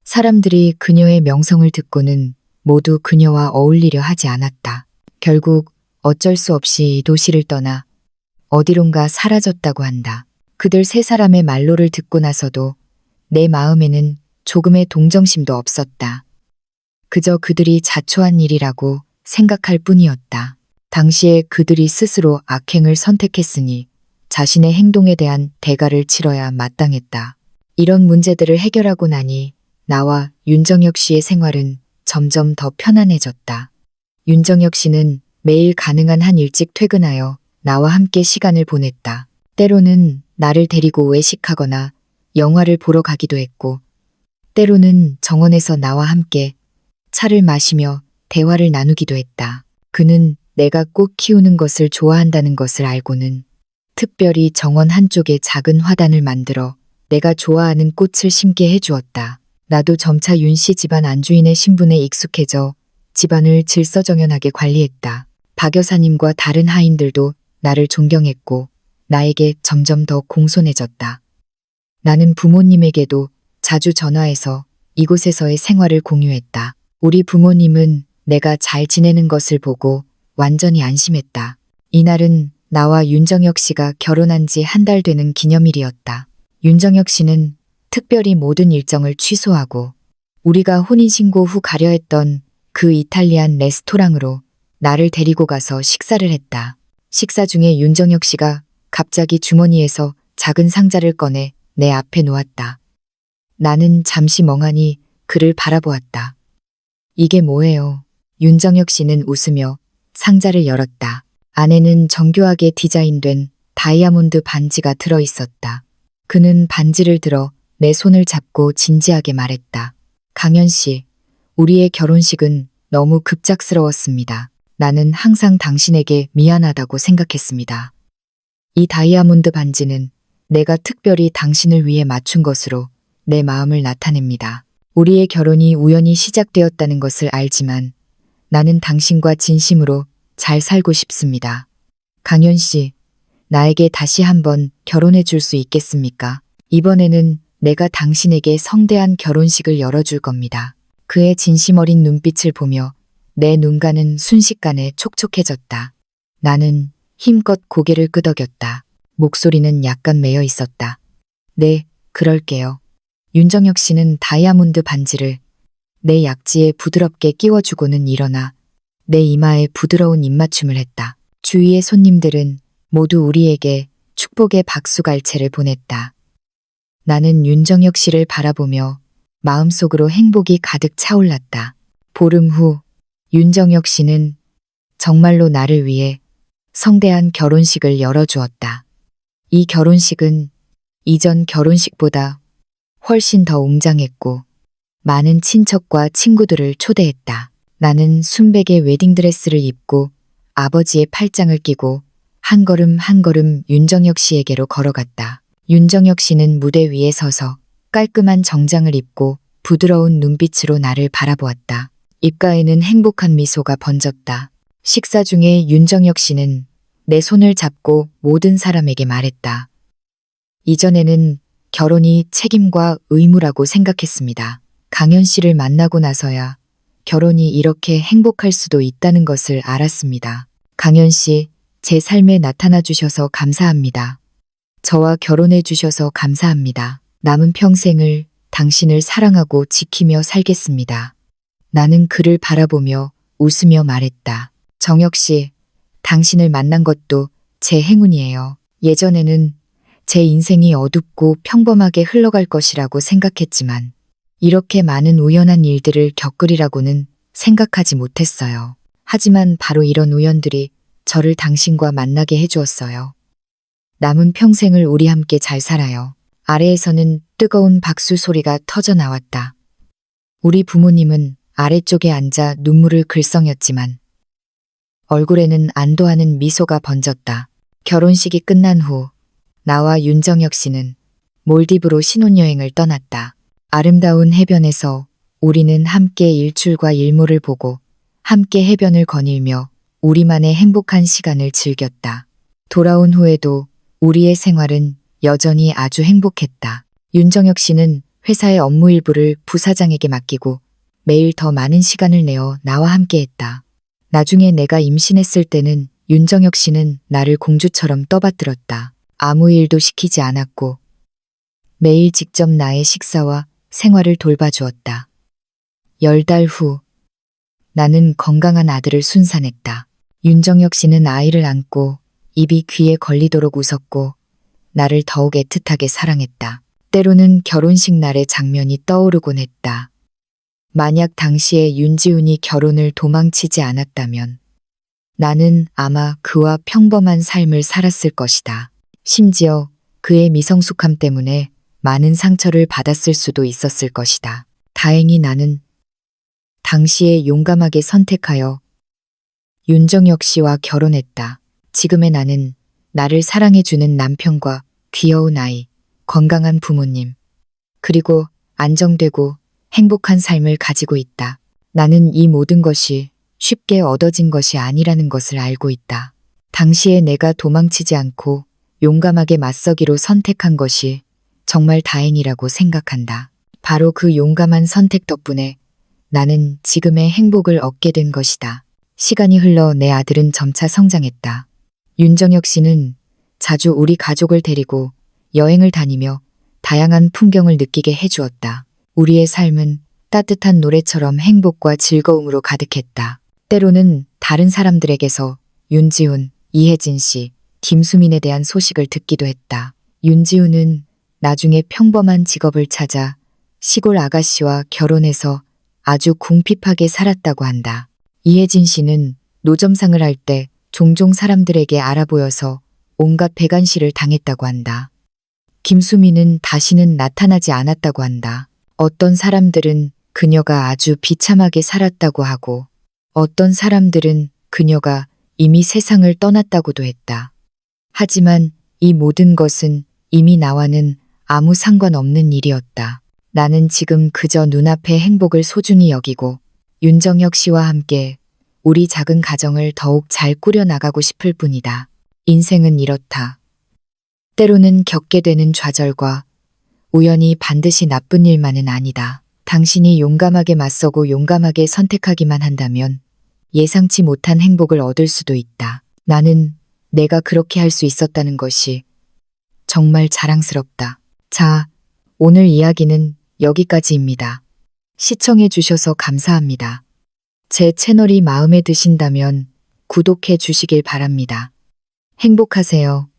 사람들이 그녀의 명성을 듣고는 모두 그녀와 어울리려 하지 않았다. 결국 어쩔 수 없이 이 도시를 떠나 어디론가 사라졌다고 한다. 그들 세 사람의 말로를 듣고 나서도 내 마음에는 조금의 동정심도 없었다. 그저 그들이 자초한 일이라고 생각할 뿐이었다. 당시에 그들이 스스로 악행을 선택했으니 자신의 행동에 대한 대가를 치러야 마땅했다. 이런 문제들을 해결하고 나니 나와 윤정혁 씨의 생활은 점점 더 편안해졌다. 윤정혁 씨는 매일 가능한 한 일찍 퇴근하여 나와 함께 시간을 보냈다. 때로는 나를 데리고 외식하거나 영화를 보러 가기도 했고 때로는 정원에서 나와 함께 차를 마시며 대화를 나누기도 했다. 그는 내가 꽃 키우는 것을 좋아한다는 것을 알고는 특별히 정원 한쪽에 작은 화단을 만들어 내가 좋아하는 꽃을 심게 해주었다. 나도 점차 윤 씨 집안 안주인의 신분에 익숙해져 집안을 질서정연하게 관리했다. 박 여사님과 다른 하인들도 나를 존경했고 나에게 점점 더 공손해졌다. 나는 부모님에게도 자주 전화해서 이곳에서의 생활을 공유했다. 우리 부모님은 내가 잘 지내는 것을 보고 완전히 안심했다. 이날은 나와 윤정혁 씨가 결혼한 지 한 달 되는 기념일이었다. 윤정혁 씨는 특별히 모든 일정을 취소하고 우리가 혼인신고 후 가려 했던 그 이탈리안 레스토랑으로 나를 데리고 가서 식사를 했다. 식사 중에 윤정혁 씨가 갑자기 주머니에서 작은 상자를 꺼내 내 앞에 놓았다. 나는 잠시 멍하니 그를 바라보았다. 이게 뭐예요? 윤정혁 씨는 웃으며 상자를 열었다. 안에는 정교하게 디자인된 다이아몬드 반지가 들어 있었다. 그는 반지를 들어 내 손을 잡고 진지하게 말했다. 강현 씨, 우리의 결혼식은 너무 급작스러웠습니다. 나는 항상 당신에게 미안하다고 생각했습니다. 이 다이아몬드 반지는 내가 특별히 당신을 위해 맞춘 것으로 내 마음을 나타냅니다. 우리의 결혼이 우연히 시작되었다는 것을 알지만 나는 당신과 진심으로 잘 살고 싶습니다. 강현 씨, 나에게 다시 한번 결혼해 줄 수 있겠습니까? 이번에는 내가 당신에게 성대한 결혼식을 열어줄 겁니다. 그의 진심 어린 눈빛을 보며 내 눈가는 순식간에 촉촉해졌다. 나는 힘껏 고개를 끄덕였다. 목소리는 약간 매여 있었다. 네, 그럴게요. 윤정혁 씨는 다이아몬드 반지를 내 약지에 부드럽게 끼워주고는 일어나 내 이마에 부드러운 입맞춤을 했다. 주위의 손님들은 모두 우리에게 축복의 박수갈채를 보냈다. 나는 윤정혁 씨를 바라보며 마음속으로 행복이 가득 차올랐다. 보름 후 윤정혁 씨는 정말로 나를 위해 성대한 결혼식을 열어주었다. 이 결혼식은 이전 결혼식보다 훨씬 더 웅장했고 많은 친척과 친구들을 초대했다. 나는 순백의 웨딩드레스를 입고 아버지의 팔짱을 끼고 한 걸음 한 걸음 윤정혁 씨에게로 걸어갔다. 윤정혁 씨는 무대 위에 서서 깔끔한 정장을 입고 부드러운 눈빛으로 나를 바라보았다. 입가에는 행복한 미소가 번졌다. 식사 중에 윤정혁 씨는 내 손을 잡고 모든 사람에게 말했다. 이전에는 결혼이 책임과 의무라고 생각했습니다. 강현 씨를 만나고 나서야 결혼이 이렇게 행복할 수도 있다는 것을 알았습니다. 강현 씨, 제 삶에 나타나 주셔서 감사합니다. 저와 결혼해 주셔서 감사합니다. 남은 평생을 당신을 사랑하고 지키며 살겠습니다. 나는 그를 바라보며 웃으며 말했다. 정혁 씨, 당신을 만난 것도 제 행운이에요. 예전에는 제 인생이 어둡고 평범하게 흘러갈 것이라고 생각했지만 이렇게 많은 우연한 일들을 겪으리라고는 생각하지 못했어요. 하지만 바로 이런 우연들이 저를 당신과 만나게 해주었어요. 남은 평생을 우리 함께 잘 살아요. 아래에서는 뜨거운 박수 소리가 터져 나왔다. 우리 부모님은 아래쪽에 앉아 눈물을 글썽였지만 얼굴에는 안도하는 미소가 번졌다. 결혼식이 끝난 후 나와 윤정혁 씨는 몰디브로 신혼여행을 떠났다. 아름다운 해변에서 우리는 함께 일출과 일몰을 보고 함께 해변을 거닐며 우리만의 행복한 시간을 즐겼다. 돌아온 후에도 우리의 생활은 여전히 아주 행복했다. 윤정혁 씨는 회사의 업무 일부를 부사장에게 맡기고 매일 더 많은 시간을 내어 나와 함께했다. 나중에 내가 임신했을 때는 윤정혁 씨는 나를 공주처럼 떠받들었다. 아무 일도 시키지 않았고 매일 직접 나의 식사와 생활을 돌봐주었다. 10달 후 나는 건강한 아들을 순산했다. 윤정혁 씨는 아이를 안고 입이 귀에 걸리도록 웃었고 나를 더욱 애틋하게 사랑했다. 때로는 결혼식 날의 장면이 떠오르곤 했다. 만약 당시에 윤지훈이 결혼을 도망치지 않았다면 나는 아마 그와 평범한 삶을 살았을 것이다. 심지어 그의 미성숙함 때문에 많은 상처를 받았을 수도 있었을 것이다. 다행히 나는 당시에 용감하게 선택하여 윤정혁 씨와 결혼했다. 지금의 나는 나를 사랑해주는 남편과 귀여운 아이, 건강한 부모님, 그리고 안정되고 행복한 삶을 가지고 있다. 나는 이 모든 것이 쉽게 얻어진 것이 아니라는 것을 알고 있다. 당시에 내가 도망치지 않고 용감하게 맞서기로 선택한 것이 정말 다행이라고 생각한다. 바로 그 용감한 선택 덕분에 나는 지금의 행복을 얻게 된 것이다. 시간이 흘러 내 아들은 점차 성장했다. 윤정혁 씨는 자주 우리 가족을 데리고 여행을 다니며 다양한 풍경을 느끼게 해주었다. 우리의 삶은 따뜻한 노래처럼 행복과 즐거움으로 가득했다. 때로는 다른 사람들에게서 윤지훈, 이혜진 씨, 김수민에 대한 소식을 듣기도 했다. 윤지훈은 나중에 평범한 직업을 찾아 시골 아가씨와 결혼해서 아주 궁핍하게 살았다고 한다. 이혜진 씨는 노점상을 할 때 종종 사람들에게 알아보여서 온갖 배간시를 당했다고 한다. 김수민은 다시는 나타나지 않았다고 한다. 어떤 사람들은 그녀가 아주 비참하게 살았다고 하고 어떤 사람들은 그녀가 이미 세상을 떠났다고도 했다. 하지만 이 모든 것은 이미 나와는 아무 상관없는 일이었다. 나는 지금 그저 눈앞의 행복을 소중히 여기고 윤정혁 씨와 함께 우리 작은 가정을 더욱 잘 꾸려나가고 싶을 뿐이다. 인생은 이렇다. 때로는 겪게 되는 좌절과 우연이 반드시 나쁜 일만은 아니다. 당신이 용감하게 맞서고 용감하게 선택하기만 한다면 예상치 못한 행복을 얻을 수도 있다. 나는 내가 그렇게 할 수 있었다는 것이 정말 자랑스럽다. 자, 오늘 이야기는 여기까지입니다. 시청해 주셔서 감사합니다. 제 채널이 마음에 드신다면 구독해 주시길 바랍니다. 행복하세요.